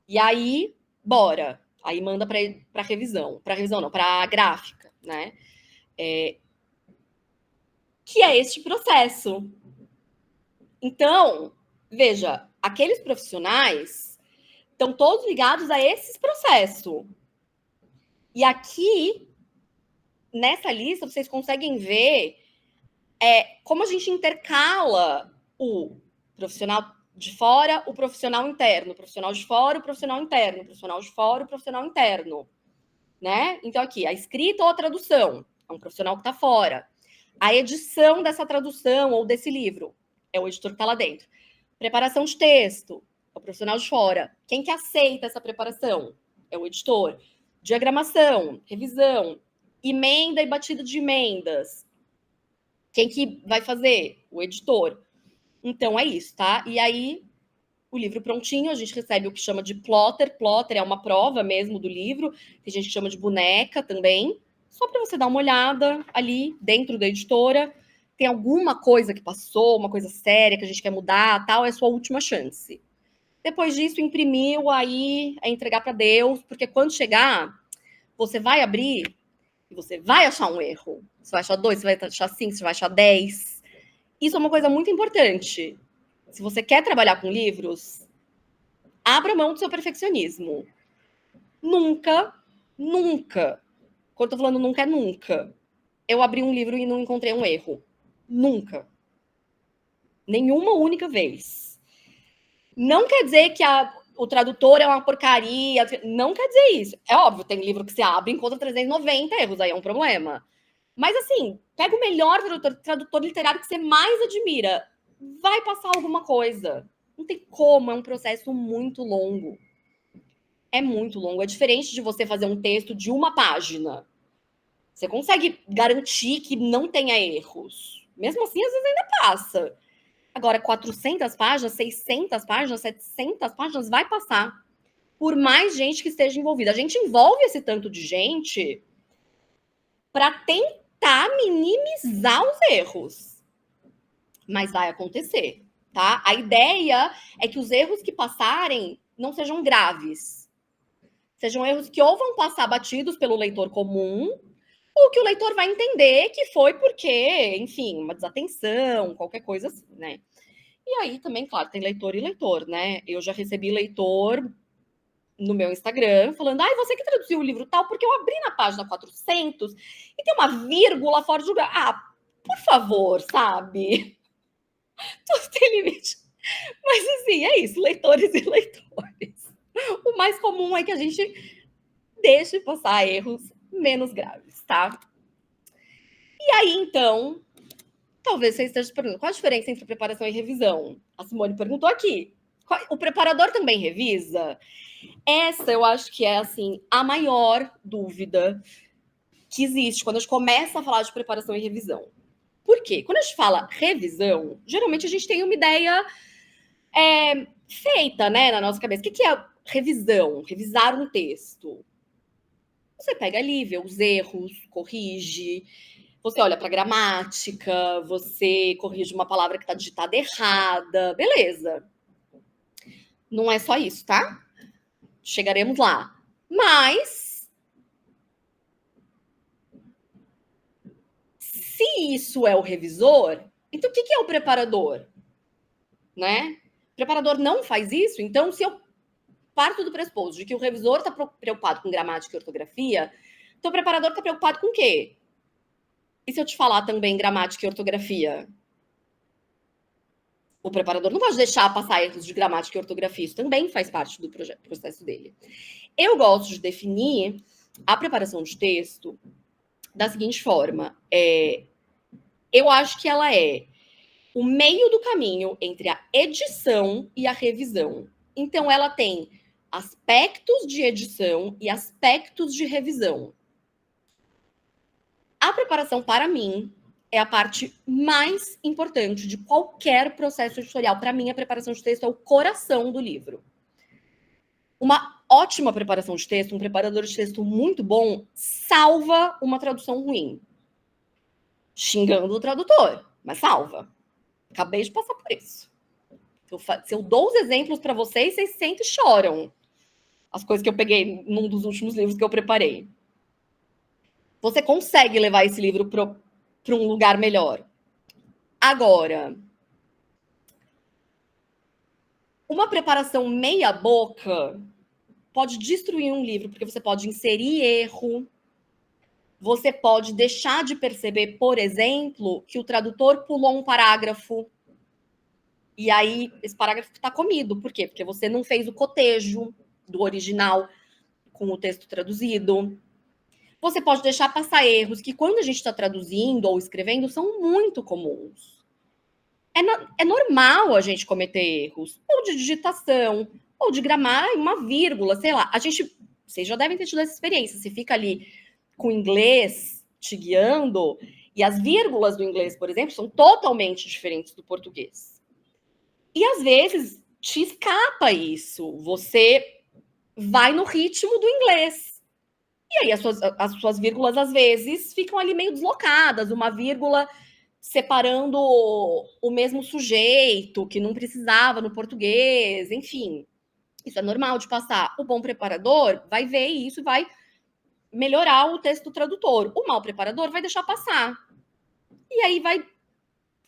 E aí, bora. Aí manda para revisão. Para revisão não, para gráfica, né? Que é este processo. Então, veja, aqueles profissionais estão todos ligados a esse processo. E aqui, nessa lista, vocês conseguem ver como a gente intercala o profissional de fora, o profissional interno, o profissional de fora, o profissional interno, o profissional de fora, o profissional interno, né? Então, aqui, a escrita ou a tradução é um profissional que está fora. A edição dessa tradução ou desse livro é o editor que está lá dentro. Preparação de texto é o profissional de fora. Quem que aceita essa preparação? É o editor. Diagramação, revisão, emenda e batida de emendas. Quem que vai fazer? O editor. Então, é isso, tá? E aí, o livro prontinho, a gente recebe o que chama de plotter. Plotter é uma prova mesmo do livro. Tem gente que chama de boneca também. Só para você dar uma olhada ali dentro da editora. Tem alguma coisa que passou, uma coisa séria que a gente quer mudar, tal, é a sua última chance. Depois disso, imprimiu, aí é entregar para Deus, porque quando chegar, você vai abrir e você vai achar um erro. Você vai achar 2, você vai achar 5, você vai achar 10. Isso é uma coisa muito importante. Se você quer trabalhar com livros, abra mão do seu perfeccionismo. Nunca, quando eu tô falando nunca, é nunca, eu abri um livro e não encontrei um erro. Nunca. Nenhuma única vez. Não quer dizer que o tradutor é uma porcaria. Não quer dizer isso. É óbvio, tem livro que você abre e encontra 390 erros, aí é um problema. Mas, assim, pega o melhor tradutor literário que você mais admira. Vai passar alguma coisa. Não tem como, é um processo muito longo. É muito longo. É diferente de você fazer um texto de uma página. Você consegue garantir que não tenha erros. Mesmo assim, às vezes ainda passa. Agora, 400 páginas, 600 páginas, 700 páginas, vai passar. Por mais gente que esteja envolvida. A gente envolve esse tanto de gente para tentar minimizar os erros. Mas vai acontecer, tá? A ideia é que os erros que passarem não sejam graves. Sejam erros que ou vão passar batidos pelo leitor comum, ou que o leitor vai entender que foi porque, enfim, uma desatenção, qualquer coisa assim, né? E aí também, claro, tem leitor e leitor, né? Eu já recebi leitor no meu Instagram falando, você que traduziu o livro tal, porque eu abri na página 400 e tem uma vírgula fora de lugar. Por favor, sabe? Tudo tem limite. Mas assim, é isso, leitores e leitores. O mais comum é que a gente deixe passar erros menos graves, tá? E aí, então, talvez você esteja perguntando, qual a diferença entre preparação e revisão? A Simone perguntou aqui. O preparador também revisa? Essa eu acho que é, assim, a maior dúvida que existe quando a gente começa a falar de preparação e revisão. Por quê? Quando a gente fala revisão, geralmente a gente tem uma ideia feita, né, na nossa cabeça. O que é revisão? Revisar um texto. Você pega ali, vê os erros, corrige, você olha para a gramática, você corrige uma palavra que está digitada errada, beleza. Não é só isso, tá? Chegaremos lá. Mas, se isso é o revisor, então o que é o preparador? Né? O preparador não faz isso, então se eu parto do pressuposto de que o revisor está preocupado com gramática e ortografia, então o preparador está preocupado com o quê? E se eu te falar também gramática e ortografia? O preparador não pode deixar passar erros de gramática e ortografia, isso também faz parte do processo dele. Eu gosto de definir a preparação de texto da seguinte forma. Eu acho que ela é o meio do caminho entre a edição e a revisão. Então, ela tem aspectos de edição e aspectos de revisão. A preparação, para mim, é a parte mais importante de qualquer processo editorial. Para mim, a preparação de texto é o coração do livro. Uma ótima preparação de texto, um preparador de texto muito bom, salva uma tradução ruim. Xingando o tradutor, mas salva. Acabei de passar por isso. Se eu dou os exemplos para vocês, vocês sentem e choram. As coisas que eu peguei num dos últimos livros que eu preparei. Você consegue levar esse livro para um lugar melhor. Agora, uma preparação meia boca pode destruir um livro, porque você pode inserir erro, você pode deixar de perceber, por exemplo, que o tradutor pulou um parágrafo, e aí esse parágrafo está comido. Por quê? Porque você não fez o cotejo do original com o texto traduzido. Você pode deixar passar erros que, quando a gente está traduzindo ou escrevendo, são muito comuns. É normal a gente cometer erros, ou de digitação, ou de gramática, uma vírgula, sei lá. Vocês já devem ter tido essa experiência. Você fica ali com o inglês te guiando, e as vírgulas do inglês, por exemplo, são totalmente diferentes do português. E, às vezes, te escapa isso. Você vai no ritmo do inglês. E aí as suas vírgulas, às vezes, ficam ali meio deslocadas. Uma vírgula separando o mesmo sujeito, que não precisava no português. Enfim, isso é normal de passar. O bom preparador vai ver isso e vai melhorar o texto do tradutor. O mau preparador vai deixar passar. E aí vai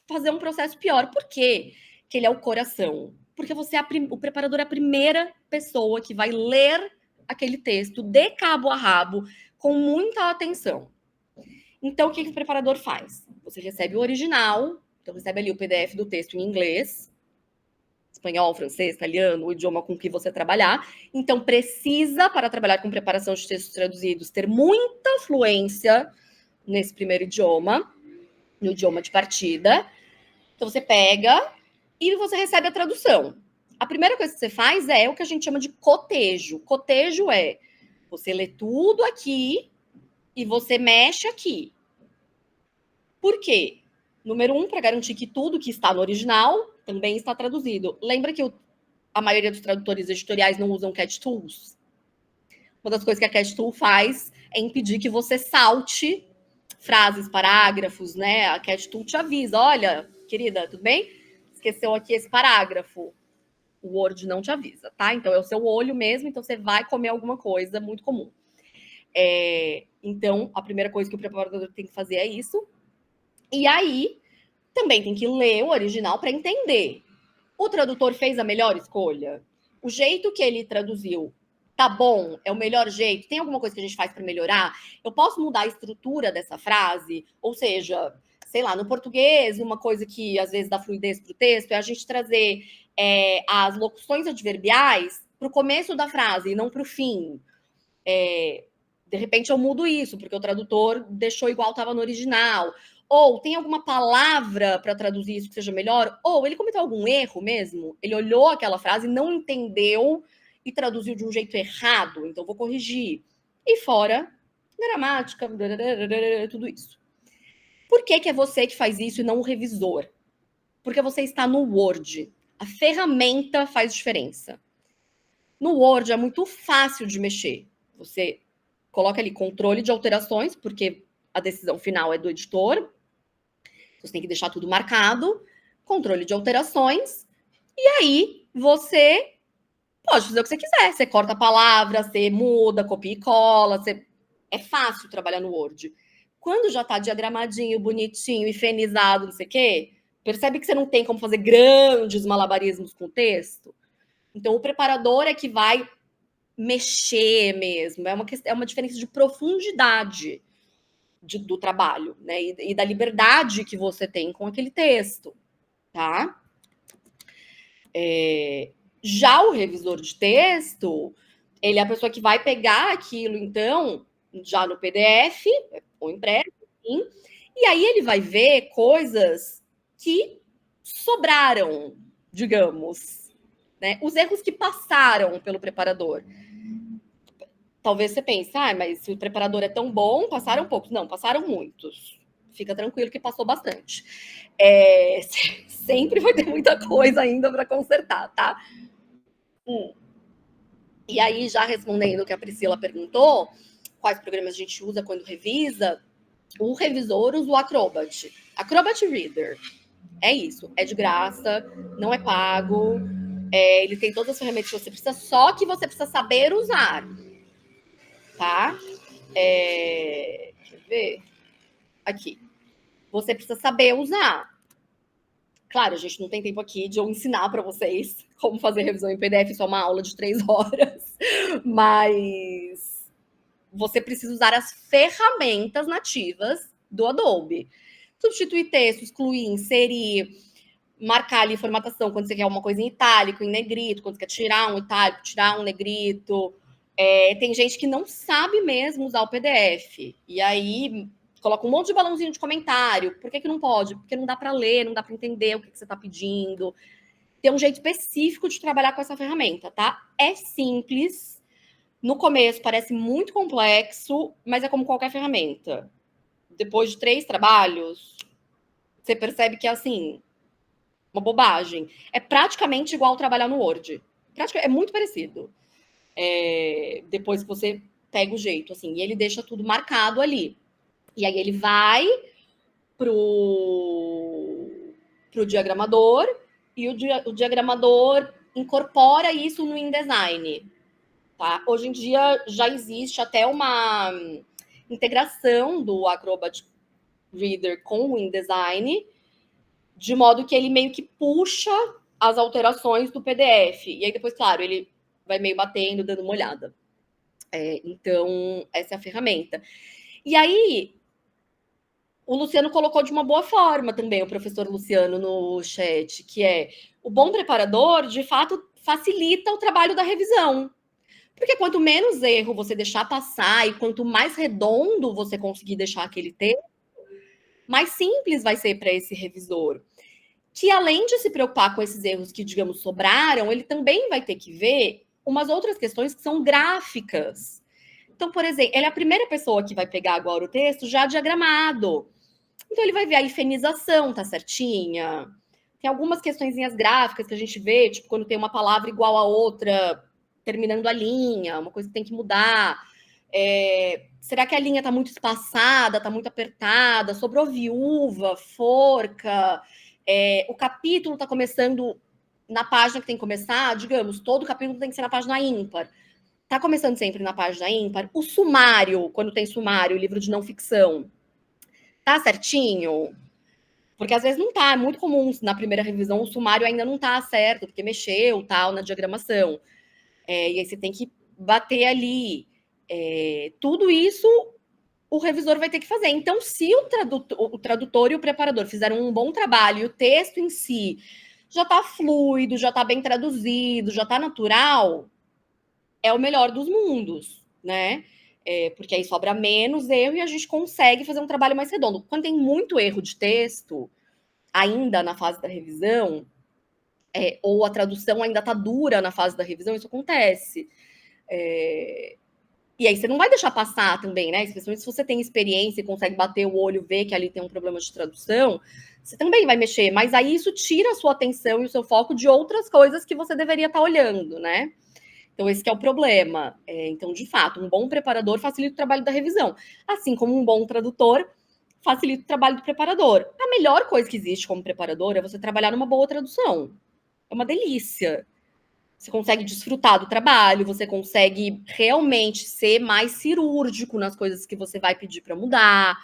fazer um processo pior. Por quê? Que ele é o coração. Porque o preparador é a primeira pessoa que vai ler aquele texto de cabo a rabo, com muita atenção. Então, o que o preparador faz? Você recebe o original, então recebe ali o PDF do texto em inglês, espanhol, francês, italiano, o idioma com que você trabalhar. Então, precisa, para trabalhar com preparação de textos traduzidos, ter muita fluência nesse primeiro idioma, no idioma de partida. Então, você pega e você recebe a tradução. A primeira coisa que você faz é o que a gente chama de cotejo. Cotejo é você lê tudo aqui e você mexe aqui. Por quê? Número 1, para garantir que tudo que está no original também está traduzido. Lembra que a maioria dos tradutores editoriais não usam cat tools? Uma das coisas que a cat tool faz é impedir que você salte frases, parágrafos, né? A cat tool te avisa, olha, querida, tudo bem? Esqueceu aqui esse parágrafo. O Word não te avisa, tá? Então, é o seu olho mesmo, então você vai comer alguma coisa muito comum. Então, a primeira coisa que o preparador tem que fazer é isso. E aí, também tem que ler o original para entender. O tradutor fez a melhor escolha? O jeito que ele traduziu tá bom? É o melhor jeito? Tem alguma coisa que a gente faz para melhorar? Eu posso mudar a estrutura dessa frase? Ou seja, sei lá, no português, uma coisa que às vezes dá fluidez para o texto é a gente trazer as locuções adverbiais para o começo da frase e não para o fim. De repente eu mudo isso, porque o tradutor deixou igual estava no original. Ou tem alguma palavra para traduzir isso que seja melhor? Ou ele cometeu algum erro mesmo? Ele olhou aquela frase, não entendeu e traduziu de um jeito errado, então vou corrigir. E fora gramática, tudo isso. Por que é você que faz isso e não o revisor? Porque você está no Word. A ferramenta faz diferença. No Word é muito fácil de mexer. Você coloca ali controle de alterações, porque a decisão final é do editor. Você tem que deixar tudo marcado. Controle de alterações. E aí, você pode fazer o que você quiser. Você corta a palavra, você muda, copia e cola. É fácil trabalhar no Word. Quando já está diagramadinho, bonitinho, hifenizado, não sei o quê, percebe que você não tem como fazer grandes malabarismos com o texto? Então, o preparador é que vai mexer mesmo. É uma diferença de profundidade do trabalho, né? E da liberdade que você tem com aquele texto, tá? Já o revisor de texto, ele é a pessoa que vai pegar aquilo, então, já no PDF, ou impresso, enfim, e aí ele vai ver coisas que sobraram, digamos, né? Os erros que passaram pelo preparador. Talvez você pense, mas se o preparador é tão bom, passaram poucos. Não, passaram muitos. Fica tranquilo que passou bastante. Sempre vai ter muita coisa ainda para consertar, tá? E aí, já respondendo o que a Priscila perguntou, quais programas a gente usa quando revisa, o revisor usa o Acrobat. Acrobat Reader. É isso. É de graça, não é pago. Ele tem todas as ferramentas que você precisa, só que você precisa saber usar. Tá? Deixa eu ver. Aqui. Você precisa saber usar. Claro, a gente não tem tempo aqui de eu ensinar para vocês como fazer revisão em PDF, isso é uma aula de 3 horas. Mas você precisa usar as ferramentas nativas do Adobe. Substituir texto, excluir, inserir, marcar ali formatação quando você quer uma coisa em itálico, em negrito, quando você quer tirar um itálico, tirar um negrito. Tem gente que não sabe mesmo usar o PDF. E aí coloca um monte de balãozinho de comentário. Por que não pode? Porque não dá para ler, não dá para entender o que você está pedindo. Tem um jeito específico de trabalhar com essa ferramenta, tá? É simples. No começo parece muito complexo, mas é como qualquer ferramenta. Depois de 3 trabalhos, você percebe que é assim, uma bobagem. É praticamente igual trabalhar no Word. É muito parecido. Depois que você pega o jeito, assim, e ele deixa tudo marcado ali. E aí ele vai pro diagramador e o diagramador incorpora isso no InDesign. Tá? Hoje em dia já existe até uma integração do Acrobat Reader com o InDesign, de modo que ele meio que puxa as alterações do PDF. E aí depois, claro, ele vai meio batendo, dando uma olhada. Então, essa é a ferramenta. E aí, o Luciano colocou de uma boa forma também, o professor Luciano, no chat, que o bom preparador, de fato, facilita o trabalho da revisão. Porque quanto menos erro você deixar passar e quanto mais redondo você conseguir deixar aquele texto, mais simples vai ser para esse revisor. Que além de se preocupar com esses erros que, digamos, sobraram, ele também vai ter que ver umas outras questões que são gráficas. Então, por exemplo, ele é a primeira pessoa que vai pegar agora o texto já diagramado. Então, ele vai ver a hifenização, tá certinha? Tem algumas questõezinhas gráficas que a gente vê, tipo, quando tem uma palavra igual a outra, terminando a linha, uma coisa que tem que mudar. Será que a linha tá muito espaçada, tá muito apertada? Sobrou viúva, forca... o capítulo está começando na página que tem que começar, digamos, todo capítulo tem que ser na página ímpar. Está começando sempre na página ímpar. O sumário, quando tem sumário, livro de não ficção, tá certinho? Porque às vezes não tá, é muito comum na primeira revisão o sumário ainda não tá certo, porque mexeu, tal, na diagramação. E aí você tem que bater ali. Tudo isso o revisor vai ter que fazer. Então, se o tradutor e o preparador fizeram um bom trabalho e o texto em si já está fluido, já está bem traduzido, já está natural, é o melhor dos mundos, né? Porque aí sobra menos erro e a gente consegue fazer um trabalho mais redondo. Quando tem muito erro de texto, ainda na fase da revisão, ou a tradução ainda está dura na fase da revisão, isso acontece. E aí você não vai deixar passar também, né? Especialmente se você tem experiência e consegue bater o olho, ver que ali tem um problema de tradução, você também vai mexer. Mas aí isso tira a sua atenção e o seu foco de outras coisas que você deveria estar olhando, né? Então esse que é o problema. Então, de fato, um bom preparador facilita o trabalho da revisão. Assim como um bom tradutor facilita o trabalho do preparador. A melhor coisa que existe como preparador é você trabalhar numa boa tradução. É uma delícia. Você consegue desfrutar do trabalho, você consegue realmente ser mais cirúrgico nas coisas que você vai pedir para mudar.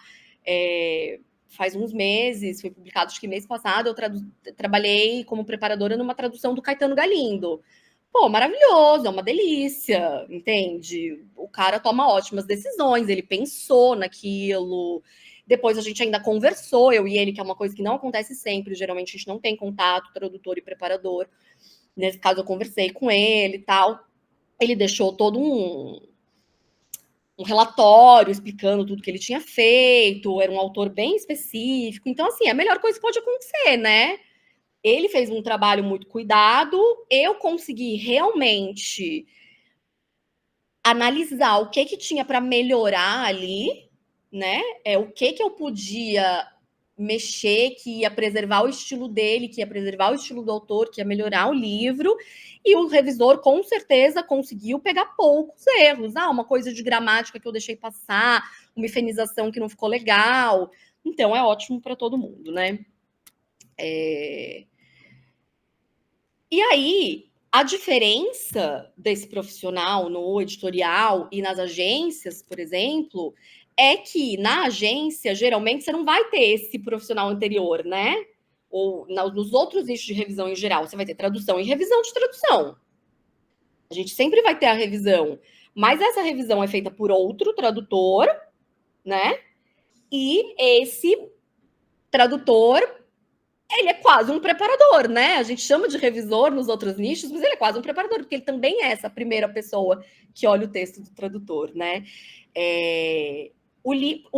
Faz uns meses, foi publicado, acho que mês passado, eu trabalhei como preparadora numa tradução do Caetano Galindo. Pô, maravilhoso, é uma delícia, entende? O cara toma ótimas decisões, ele pensou naquilo. Depois a gente ainda conversou, eu e ele, que é uma coisa que não acontece sempre, geralmente a gente não tem contato, tradutor e preparador. Nesse caso, eu conversei com ele e tal. Ele deixou todo um relatório explicando tudo que ele tinha feito. Era um autor bem específico. Então, assim, é a melhor coisa que pode acontecer, né? Ele fez um trabalho muito cuidado, eu consegui realmente analisar o que tinha para melhorar ali, né? O que eu podia mexer, que ia preservar o estilo dele, que ia preservar o estilo do autor, que ia melhorar o livro, e o revisor com certeza conseguiu pegar poucos erros. Uma coisa de gramática que eu deixei passar, uma hifenização que não ficou legal. Então é ótimo para todo mundo, né? E aí, a diferença desse profissional no editorial e nas agências, por exemplo, é que na agência, geralmente, você não vai ter esse profissional anterior, né? Ou nos outros nichos de revisão em geral, você vai ter tradução e revisão de tradução. A gente sempre vai ter a revisão, mas essa revisão é feita por outro tradutor, né? E esse tradutor, ele é quase um preparador, né? A gente chama de revisor nos outros nichos, mas ele é quase um preparador, porque ele também é essa primeira pessoa que olha o texto do tradutor, né? O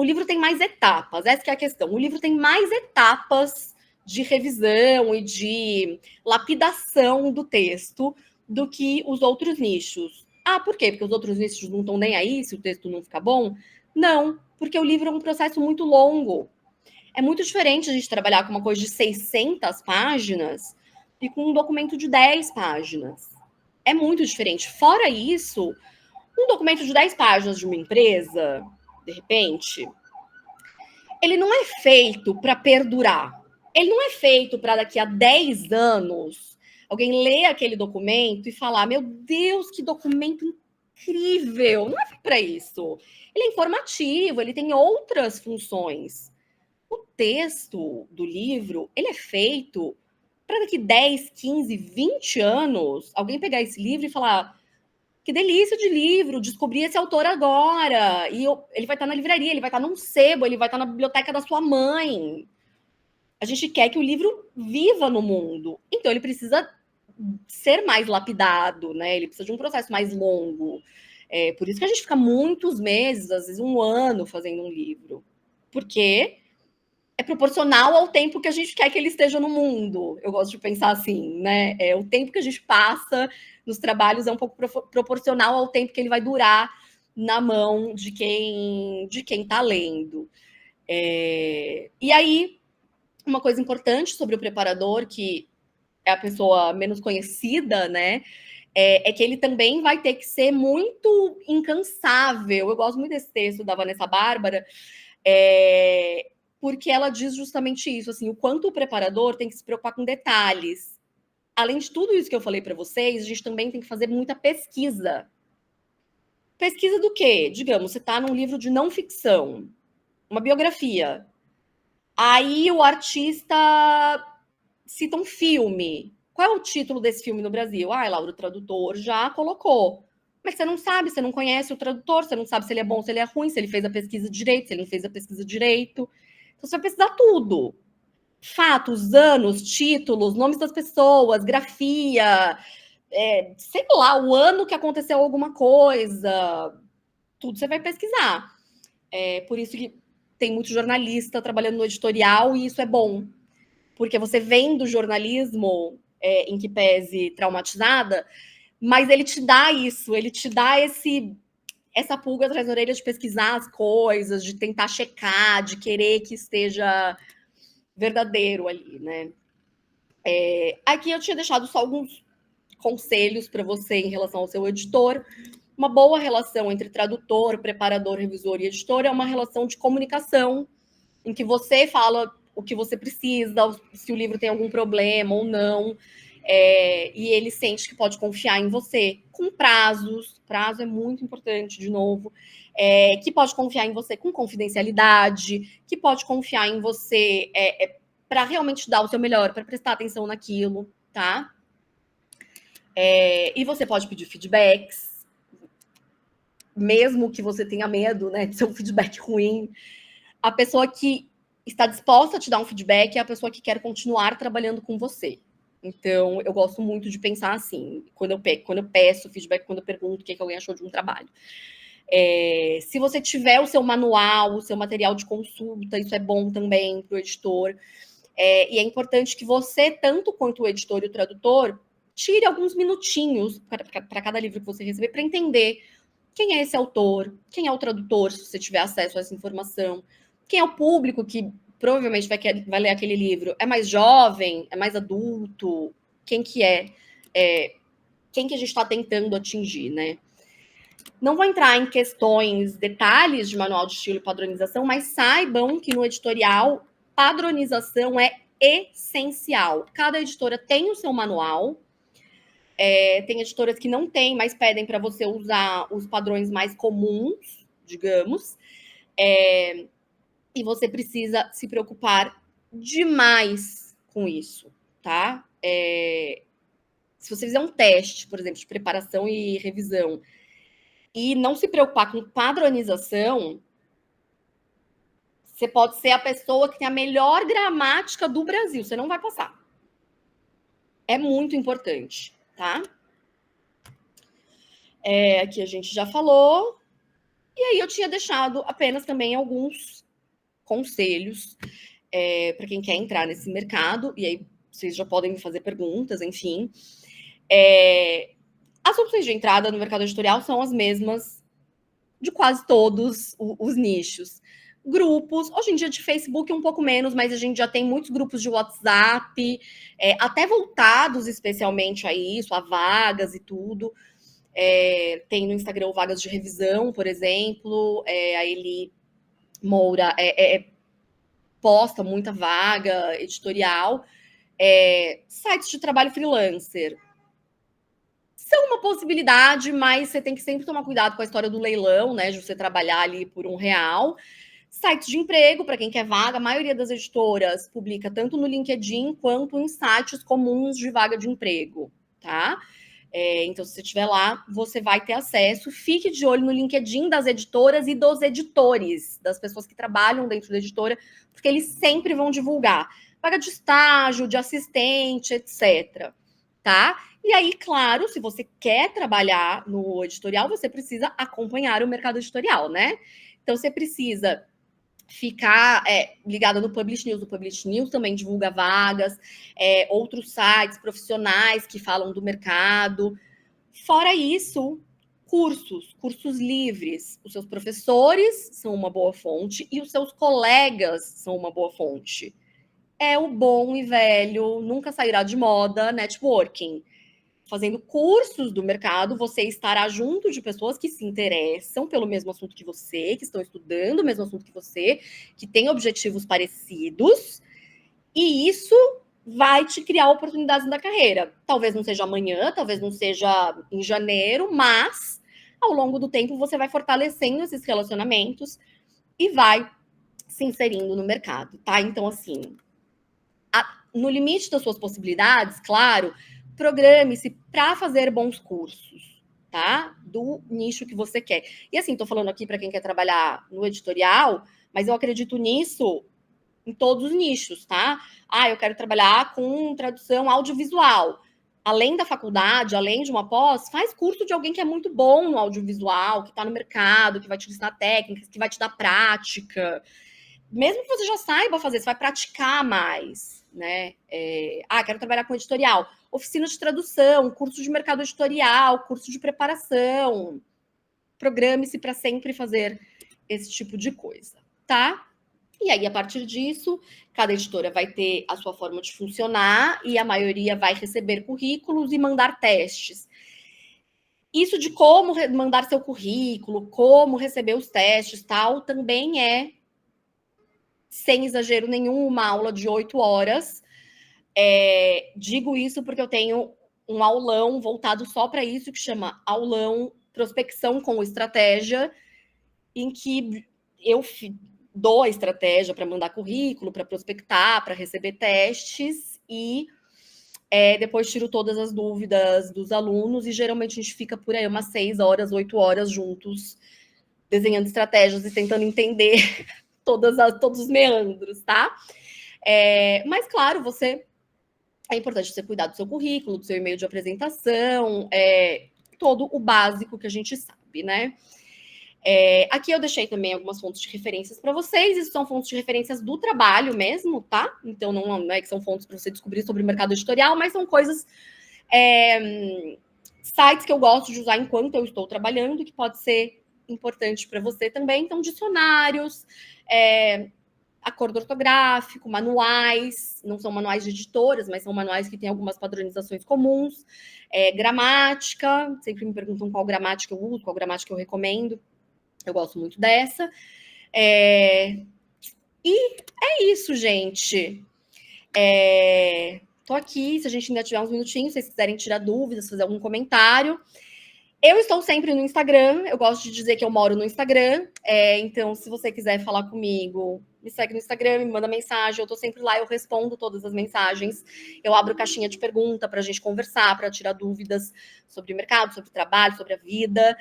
livro tem mais etapas, essa que é a questão. O livro tem mais etapas de revisão e de lapidação do texto do que os outros nichos. Por quê? Porque os outros nichos não estão nem aí se o texto não ficar bom? Não, porque o livro é um processo muito longo. É muito diferente a gente trabalhar com uma coisa de 600 páginas e com um documento de 10 páginas. É muito diferente. Fora isso, um documento de 10 páginas de uma empresa, de repente, ele não é feito para perdurar. Ele não é feito para daqui a 10 anos alguém ler aquele documento e falar: meu Deus, que documento incrível. Não é para isso. Ele é informativo, ele tem outras funções. O texto do livro, ele é feito para daqui 10, 15, 20 anos, alguém pegar esse livro e falar: que delícia de livro, descobri esse autor agora. E ele vai estar na livraria, ele vai estar num sebo, ele vai estar na biblioteca da sua mãe. A gente quer que o livro viva no mundo. Então, ele precisa ser mais lapidado, né? Ele precisa de um processo mais longo. Por isso que a gente fica muitos meses, às vezes um ano, fazendo um livro. Porque é proporcional ao tempo que a gente quer que ele esteja no mundo. Eu gosto de pensar assim, né? O tempo que a gente passa nos trabalhos é um pouco proporcional ao tempo que ele vai durar na mão de quem está lendo. E aí, uma coisa importante sobre o preparador, que é a pessoa menos conhecida, né? É que ele também vai ter que ser muito incansável. Eu gosto muito desse texto da Vanessa Bárbara, porque ela diz justamente isso, assim, o quanto o preparador tem que se preocupar com detalhes. Além de tudo isso que eu falei para vocês, a gente também tem que fazer muita pesquisa. Pesquisa do quê? Digamos, você está num livro de não ficção, uma biografia. Aí o artista cita um filme. Qual é o título desse filme no Brasil? Laura, o tradutor já colocou. Mas você não sabe, você não conhece o tradutor, você não sabe se ele é bom, se ele é ruim, se ele fez a pesquisa direito, se ele não fez a pesquisa direito. Então, você vai pesquisar tudo. Fatos, anos, títulos, nomes das pessoas, grafia, sei lá, o ano que aconteceu alguma coisa. Tudo você vai pesquisar. Por isso que tem muito jornalista trabalhando no editorial e isso é bom. Porque você vem do jornalismo, em que pese traumatizada, mas ele te dá isso, ele te dá essa pulga atrás da orelha de pesquisar as coisas, de tentar checar, de querer que esteja verdadeiro ali, né? Aqui eu tinha deixado só alguns conselhos para você em relação ao seu editor. Uma boa relação entre tradutor, preparador, revisor e editor é uma relação de comunicação, em que você fala o que você precisa, se o livro tem algum problema ou não, e ele sente que pode confiar em você, com prazos. Prazo é muito importante, de novo. Que pode confiar em você com confidencialidade, que pode confiar em você para realmente dar o seu melhor, para prestar atenção naquilo, tá? E você pode pedir feedbacks, mesmo que você tenha medo, né, de ser um feedback ruim. A pessoa que está disposta a te dar um feedback é a pessoa que quer continuar trabalhando com você. Então, eu gosto muito de pensar assim, quando eu peço feedback, quando eu pergunto o que alguém achou de um trabalho. Se você tiver o seu manual, o seu material de consulta, isso é bom também para o editor. E é importante que você, tanto quanto o editor e o tradutor, tire alguns minutinhos para cada livro que você receber para entender quem é esse autor, quem é o tradutor, se você tiver acesso a essa informação, quem é o público que provavelmente vai ler aquele livro. É mais jovem? É mais adulto? Quem que quem que a gente está tentando atingir, né? Não vou entrar em questões, detalhes de manual de estilo e padronização, mas saibam que no editorial, padronização é essencial. Cada editora tem o seu manual. Tem editoras que não têm, mas pedem para você usar os padrões mais comuns, digamos. E você precisa se preocupar demais com isso, tá? Se você fizer um teste, por exemplo, de preparação e revisão, e não se preocupar com padronização, você pode ser a pessoa que tem a melhor gramática do Brasil, você não vai passar. É muito importante, tá? Aqui a gente já falou. E aí eu tinha deixado apenas também alguns conselhos para quem quer entrar nesse mercado. E aí vocês já podem me fazer perguntas, enfim. As opções de entrada no mercado editorial são as mesmas de quase todos os nichos. Grupos, hoje em dia de Facebook um pouco menos, mas a gente já tem muitos grupos de WhatsApp, até voltados especialmente a isso, a vagas e tudo. Tem no Instagram vagas de revisão, por exemplo, a Eli Moura posta muita vaga editorial. Sites de trabalho freelancer são uma possibilidade, mas você tem que sempre tomar cuidado com a história do leilão, né? De você trabalhar ali por R$1. Sites de emprego, para quem quer vaga, a maioria das editoras publica tanto no LinkedIn quanto em sites comuns de vaga de emprego, tá? Então, se você estiver lá, você vai ter acesso. Fique de olho no LinkedIn das editoras e dos editores, das pessoas que trabalham dentro da editora, porque eles sempre vão divulgar vaga de estágio, de assistente, etc. Tá? E aí, claro, se você quer trabalhar no editorial, você precisa acompanhar o mercado editorial, né? Então, você precisa ficar ligada no Publish News. O Publish News também divulga vagas, outros sites profissionais que falam do mercado. Fora isso, cursos livres. Os seus professores são uma boa fonte e os seus colegas são uma boa fonte. É o bom e velho, nunca sairá de moda, networking. Fazendo cursos do mercado, você estará junto de pessoas que se interessam pelo mesmo assunto que você, que estão estudando o mesmo assunto que você, que têm objetivos parecidos, e isso vai te criar oportunidades na carreira. Talvez não seja amanhã, talvez não seja em janeiro, mas ao longo do tempo você vai fortalecendo esses relacionamentos e vai se inserindo no mercado, tá? Então, assim, no limite das suas possibilidades, claro, programe-se para fazer bons cursos, tá? Do nicho que você quer. E assim, tô falando aqui para quem quer trabalhar no editorial, mas eu acredito nisso em todos os nichos, tá? Eu quero trabalhar com tradução audiovisual. Além da faculdade, além de uma pós, faz curso de alguém que é muito bom no audiovisual, que está no mercado, que vai te ensinar técnicas, que vai te dar prática. Mesmo que você já saiba fazer, você vai praticar mais, né? Quero trabalhar com editorial. Oficina de tradução, curso de mercado editorial, curso de preparação. Programe-se para sempre fazer esse tipo de coisa, tá? E aí, a partir disso, cada editora vai ter a sua forma de funcionar e a maioria vai receber currículos e mandar testes. Isso de como mandar seu currículo, como receber os testes, tal, também sem exagero nenhum, uma aula de 8 horas. Digo isso porque eu tenho um aulão voltado só para isso, que chama Aulão Prospecção com Estratégia, em que eu dou a estratégia para mandar currículo, para prospectar, para receber testes e depois tiro todas as dúvidas dos alunos e geralmente a gente fica por aí umas 6 horas, 8 horas juntos, desenhando estratégias e tentando entender todos os meandros, tá? Mas, claro, é importante você cuidar do seu currículo, do seu e-mail de apresentação, todo o básico que a gente sabe, né? Aqui eu deixei também algumas fontes de referências para vocês. Isso são fontes de referências do trabalho mesmo, tá? Então não é que são fontes para você descobrir sobre o mercado editorial, mas são coisas, sites que eu gosto de usar enquanto eu estou trabalhando, que pode ser importante para você também. Então, dicionários, acordo ortográfico, manuais, não são manuais de editoras, mas são manuais que têm algumas padronizações comuns, gramática, sempre me perguntam qual gramática eu uso, qual gramática eu recomendo. Eu gosto muito dessa. E é isso, gente. Tô aqui, se a gente ainda tiver uns minutinhos, se vocês quiserem tirar dúvidas, fazer algum comentário. Eu estou sempre no Instagram, eu gosto de dizer que eu moro no Instagram, então se você quiser falar comigo, me segue no Instagram, me manda mensagem, eu tô sempre lá, eu respondo todas as mensagens, eu abro caixinha de pergunta para a gente conversar, para tirar dúvidas sobre o mercado, sobre o trabalho, sobre a vida.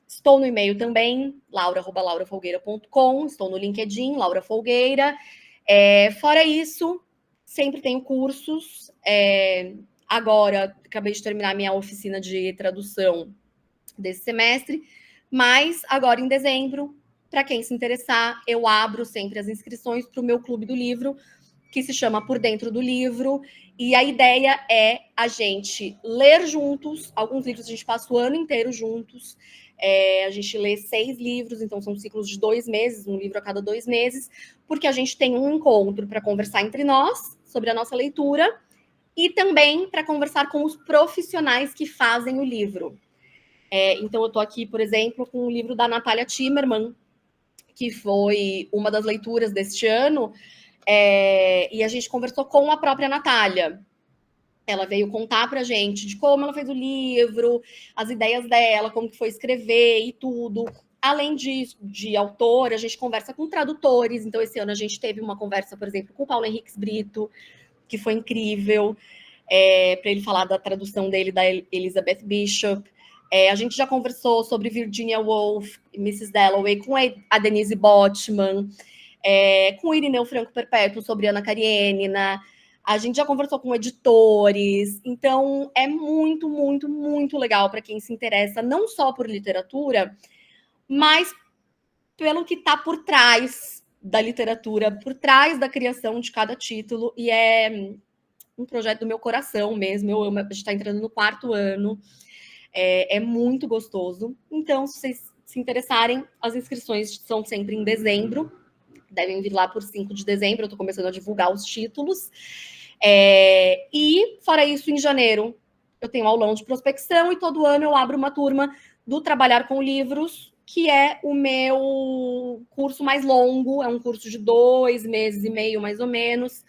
Estou no e-mail também, laura@laurafolgueira.com, estou no LinkedIn, Laura Folgueira. Fora isso, sempre tenho cursos. Agora, acabei de terminar minha oficina de tradução desse semestre, mas agora em dezembro, para quem se interessar, eu abro sempre as inscrições para o meu clube do livro, que se chama Por Dentro do Livro, e a ideia é a gente ler juntos, alguns livros a gente passa o ano inteiro juntos, a gente lê 6 livros, então são ciclos de 2 meses, um livro a cada 2 meses, porque a gente tem um encontro para conversar entre nós sobre a nossa leitura, e também para conversar com os profissionais que fazem o livro. Então, eu estou aqui, por exemplo, com o livro da Natália Timmerman, que foi uma das leituras deste ano, e a gente conversou com a própria Natália. Ela veio contar para a gente de como ela fez o livro, as ideias dela, como que foi escrever e tudo. Além de autor, a gente conversa com tradutores. Então, esse ano a gente teve uma conversa, por exemplo, com o Paulo Henriques Brito, que foi incrível, para ele falar da tradução dele, da Elizabeth Bishop. A gente já conversou sobre Virginia Woolf, Mrs. Dalloway, com a Denise Botman, com o Irineu Franco Perpétuo, sobre Ana Karenina. A gente já conversou com editores. Então, é muito, muito, muito legal para quem se interessa não só por literatura, mas pelo que está por trás da literatura, por trás da criação de cada título. E é um projeto do meu coração mesmo. Eu amo, a gente está entrando no 4º ano. É muito gostoso. Então, se vocês se interessarem, as inscrições são sempre em dezembro. Devem vir lá por 5 de dezembro. Eu estou começando a divulgar os títulos. E, fora isso, em janeiro, eu tenho aulão de prospecção e todo ano eu abro uma turma do Trabalhar com Livros, que é o meu curso mais longo. É um curso de 2 meses e meio, mais ou menos,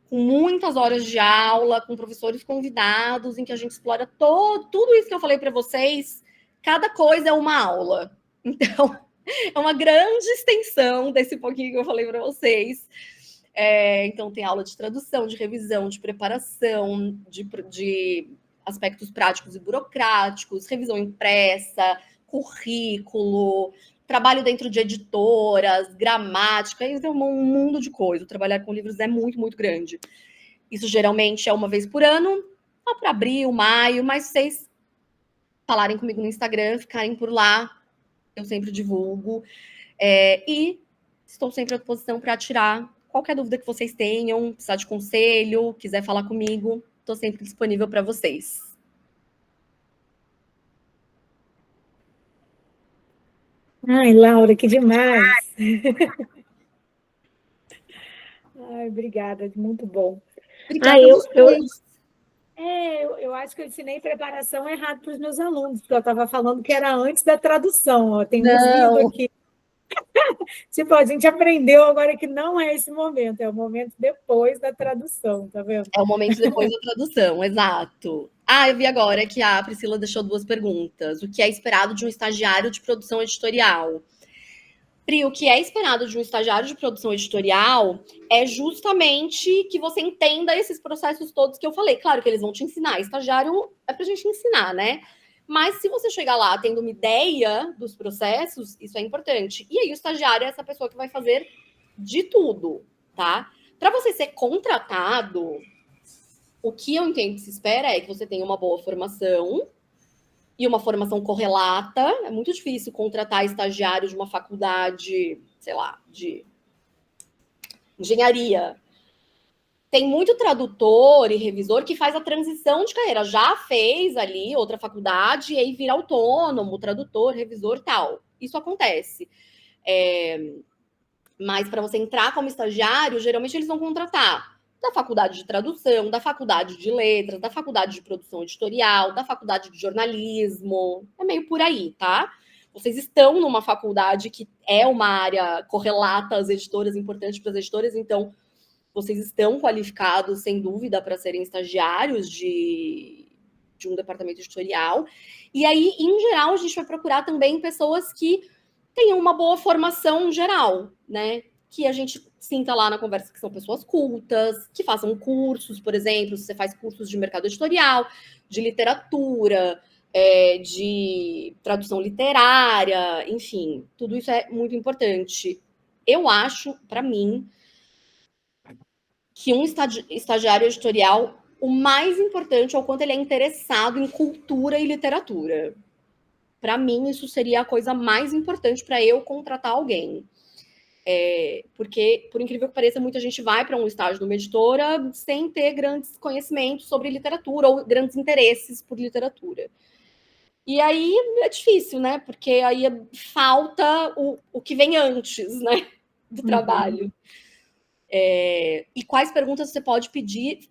com muitas horas de aula, com professores convidados, em que a gente explora tudo isso que eu falei para vocês. Cada coisa é uma aula. Então, é uma grande extensão desse pouquinho que eu falei para vocês. Então, tem aula de tradução, de revisão, de preparação, de aspectos práticos e burocráticos, revisão impressa, currículo, trabalho dentro de editoras, gramática, isso é um mundo de coisa. Trabalhar com livros é muito, muito grande. Isso geralmente é uma vez por ano, lá para abril, maio, mas se vocês falarem comigo no Instagram, ficarem por lá, eu sempre divulgo. E estou sempre à disposição para tirar qualquer dúvida que vocês tenham, precisar de conselho, quiser falar comigo, estou sempre disponível para vocês. Ai, Laura, que demais! Ai, obrigada, muito bom. Obrigada a vocês. Eu acho que eu ensinei preparação errado para os meus alunos, porque eu estava falando que era antes da tradução. Ó. Tem uns rindo aqui. Tipo, a gente aprendeu agora que não é esse momento, é o momento depois da tradução, tá vendo? É o momento depois da tradução, exato. Eu vi agora que a Priscila deixou 2 perguntas. O que é esperado de um estagiário de produção editorial? Pri, o que é esperado de um estagiário de produção editorial é justamente que você entenda esses processos todos que eu falei. Claro que eles vão te ensinar. Estagiário é pra gente ensinar, né? Mas se você chegar lá tendo uma ideia dos processos, isso é importante. E aí o estagiário é essa pessoa que vai fazer de tudo, tá? Para você ser contratado, o que eu entendo que se espera é que você tenha uma boa formação e uma formação correlata. É muito difícil contratar estagiário de uma faculdade, sei lá, de engenharia. Tem muito tradutor e revisor que faz a transição de carreira. Já fez ali outra faculdade e aí vira autônomo, tradutor, revisor, tal. Isso acontece. Mas para você entrar como estagiário, geralmente eles vão contratar da faculdade de tradução, da faculdade de letras, da faculdade de produção editorial, da faculdade de jornalismo. É meio por aí, tá? Vocês estão numa faculdade que é uma área correlata às editoras, importante para as editoras, então vocês estão qualificados, sem dúvida, para serem estagiários de um departamento editorial. E aí, em geral, a gente vai procurar também pessoas que tenham uma boa formação geral, né? Que a gente sinta lá na conversa que são pessoas cultas, que façam cursos, por exemplo, se você faz cursos de mercado editorial, de literatura, de tradução literária, enfim, tudo isso é muito importante. Eu acho, para mim, que um estagiário editorial, o mais importante é o quanto ele é interessado em cultura e literatura. Para mim, isso seria a coisa mais importante para eu contratar alguém. Porque, por incrível que pareça, muita gente vai para um estágio numa editora sem ter grandes conhecimentos sobre literatura ou grandes interesses por literatura. E aí é difícil, né? Porque aí falta o que vem antes, né? Do trabalho. E quais perguntas você pode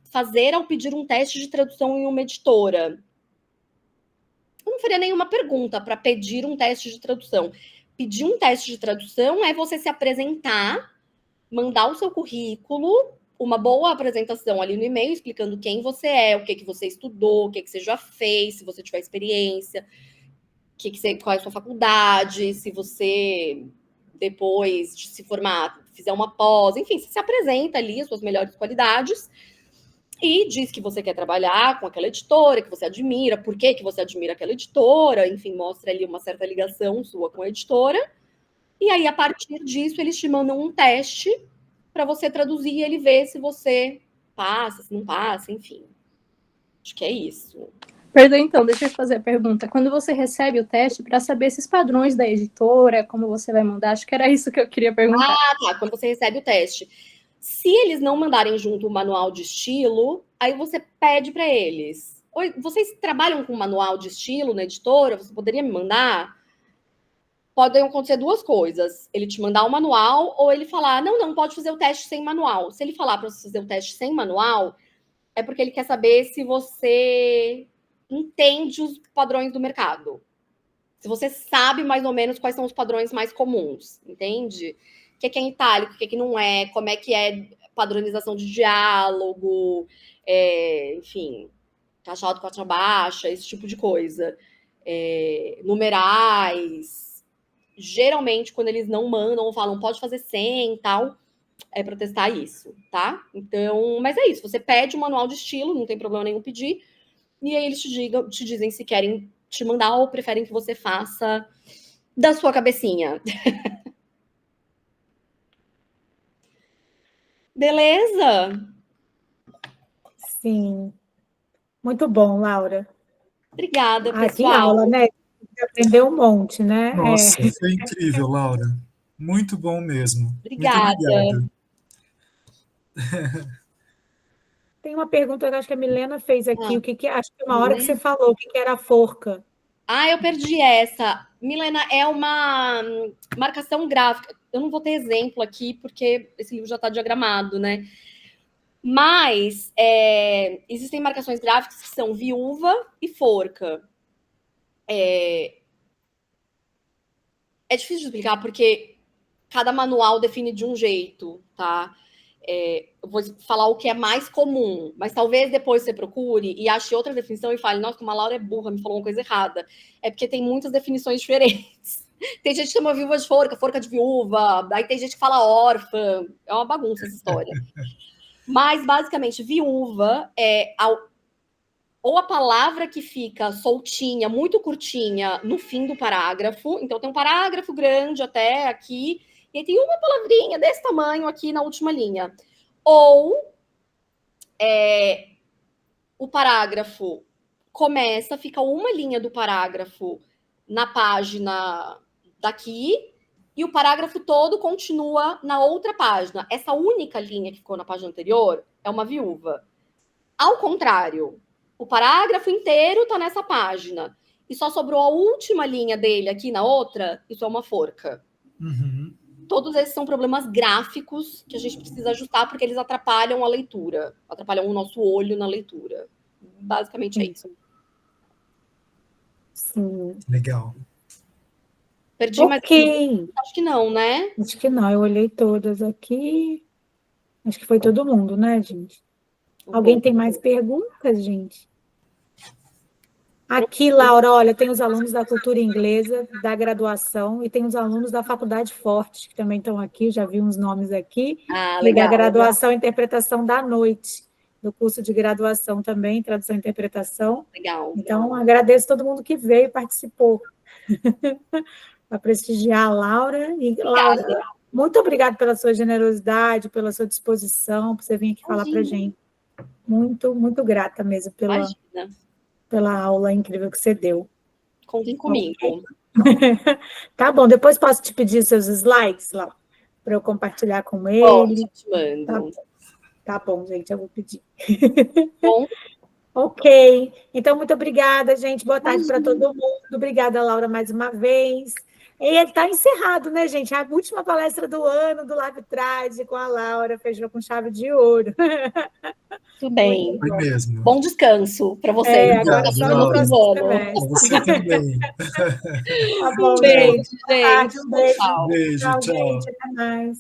fazer ao pedir um teste de tradução em uma editora? Eu não faria nenhuma pergunta para pedir um teste de tradução. Pedir um teste de tradução é você se apresentar, mandar o seu currículo, uma boa apresentação ali no e-mail, explicando quem você é, o que você estudou, o que você já fez, se você tiver experiência, qual é a sua faculdade, se você, depois de se formar, fizer uma pós, enfim, você se apresenta ali as suas melhores qualidades e diz que você quer trabalhar com aquela editora, que você admira, por que você admira aquela editora, enfim, mostra ali uma certa ligação sua com a editora. E aí, a partir disso, eles te mandam um teste para você traduzir e ele ver se você passa, se não passa, enfim. Acho que é isso. Perdão, então, deixa eu fazer a pergunta. Quando você recebe o teste, para saber esses padrões da editora, como você vai mandar, acho que era isso que eu queria perguntar. Ah, tá. Quando você recebe o teste. Se eles não mandarem junto o manual de estilo, aí você pede para eles. Oi, vocês trabalham com manual de estilo na editora? Você poderia me mandar? Podem acontecer duas coisas. Ele te mandar o manual ou ele falar, não, pode fazer o teste sem manual. Se ele falar para você fazer o teste sem manual, é porque ele quer saber se você entende os padrões do mercado. Se você sabe mais ou menos quais são os padrões mais comuns, entende? O que é em itálico, o que não é, como é que é padronização de diálogo, enfim, caixa alta, caixa baixa, esse tipo de coisa. Numerais. Geralmente, quando eles não mandam ou falam, pode fazer sem e tal, é para testar isso, tá? Então, mas é isso. Você pede um manual de estilo, não tem problema nenhum pedir, e aí eles te dizem se querem te mandar ou preferem que você faça da sua cabecinha. Beleza? Sim. Muito bom, Laura. Obrigada, pessoal. Que aula, né? Você aprendeu um monte, né? Nossa, foi incrível, Laura. Muito bom mesmo. Obrigada. Muito Tem uma pergunta que eu acho que a Milena fez aqui. O que acho que uma hora que você falou, o que era a forca? Eu perdi essa. Milena, é uma marcação gráfica. Eu não vou ter exemplo aqui, porque esse livro já está diagramado, né? Mas existem marcações gráficas que são viúva e forca. É difícil de explicar, porque cada manual define de um jeito, tá? Eu vou falar o que é mais comum, mas talvez depois você procure e ache outra definição e fale, nossa, como a Laura é burra, me falou uma coisa errada. É porque tem muitas definições diferentes. Tem gente que chama viúva de forca, forca de viúva, aí tem gente que fala órfã, é uma bagunça essa história. Mas, basicamente, viúva é ou a palavra que fica soltinha, muito curtinha, no fim do parágrafo. Então, tem um parágrafo grande até aqui, e tem uma palavrinha desse tamanho aqui na última linha. Ou o parágrafo começa, fica uma linha do parágrafo na página daqui, e o parágrafo todo continua na outra página. Essa única linha que ficou na página anterior é uma viúva. Ao contrário, o parágrafo inteiro está nessa página, e só sobrou a última linha dele aqui na outra, isso é uma forca. Uhum. Todos esses são problemas gráficos que a gente precisa ajustar, porque eles atrapalham a leitura, atrapalham o nosso olho na leitura. Basicamente é isso. Sim. Legal. Perdi mais. Ok. Acho que não, né? Acho que não, eu olhei todas aqui. Acho que foi todo mundo, né, gente? Alguém tem mais perguntas, gente? Aqui, Laura, olha, tem os alunos da cultura inglesa, da graduação, e tem os alunos da Faculdade Forte, que também estão aqui, já vi uns nomes aqui, Ah, e legal. da graduação e interpretação da noite, do curso de graduação também, tradução e interpretação. Legal. Então, agradeço todo mundo que veio e participou, para prestigiar a Laura. E, Laura, muito obrigada pela sua generosidade, pela sua disposição, por você vir aqui falar para a gente. Muito, muito grata mesmo pela aula incrível que você deu. Contem comigo. Tá bom, depois posso te pedir seus slides, lá, para eu compartilhar com ele. Pode, te mando. Tá bom, gente, eu vou pedir. Bom. Ok, então muito obrigada, gente. Boa tarde para todo mundo. Obrigada, Laura, mais uma vez. E está encerrado, né, gente? A última palestra do ano do Labtrade com a Laura, fechou com chave de ouro. Tudo bem. Foi mesmo. Bom descanso para você. Agora só no próximo semestre. Você também. Tá bom, Beijo, gente. gente. Um beijo. Beijo, tchau. Gente. Até mais.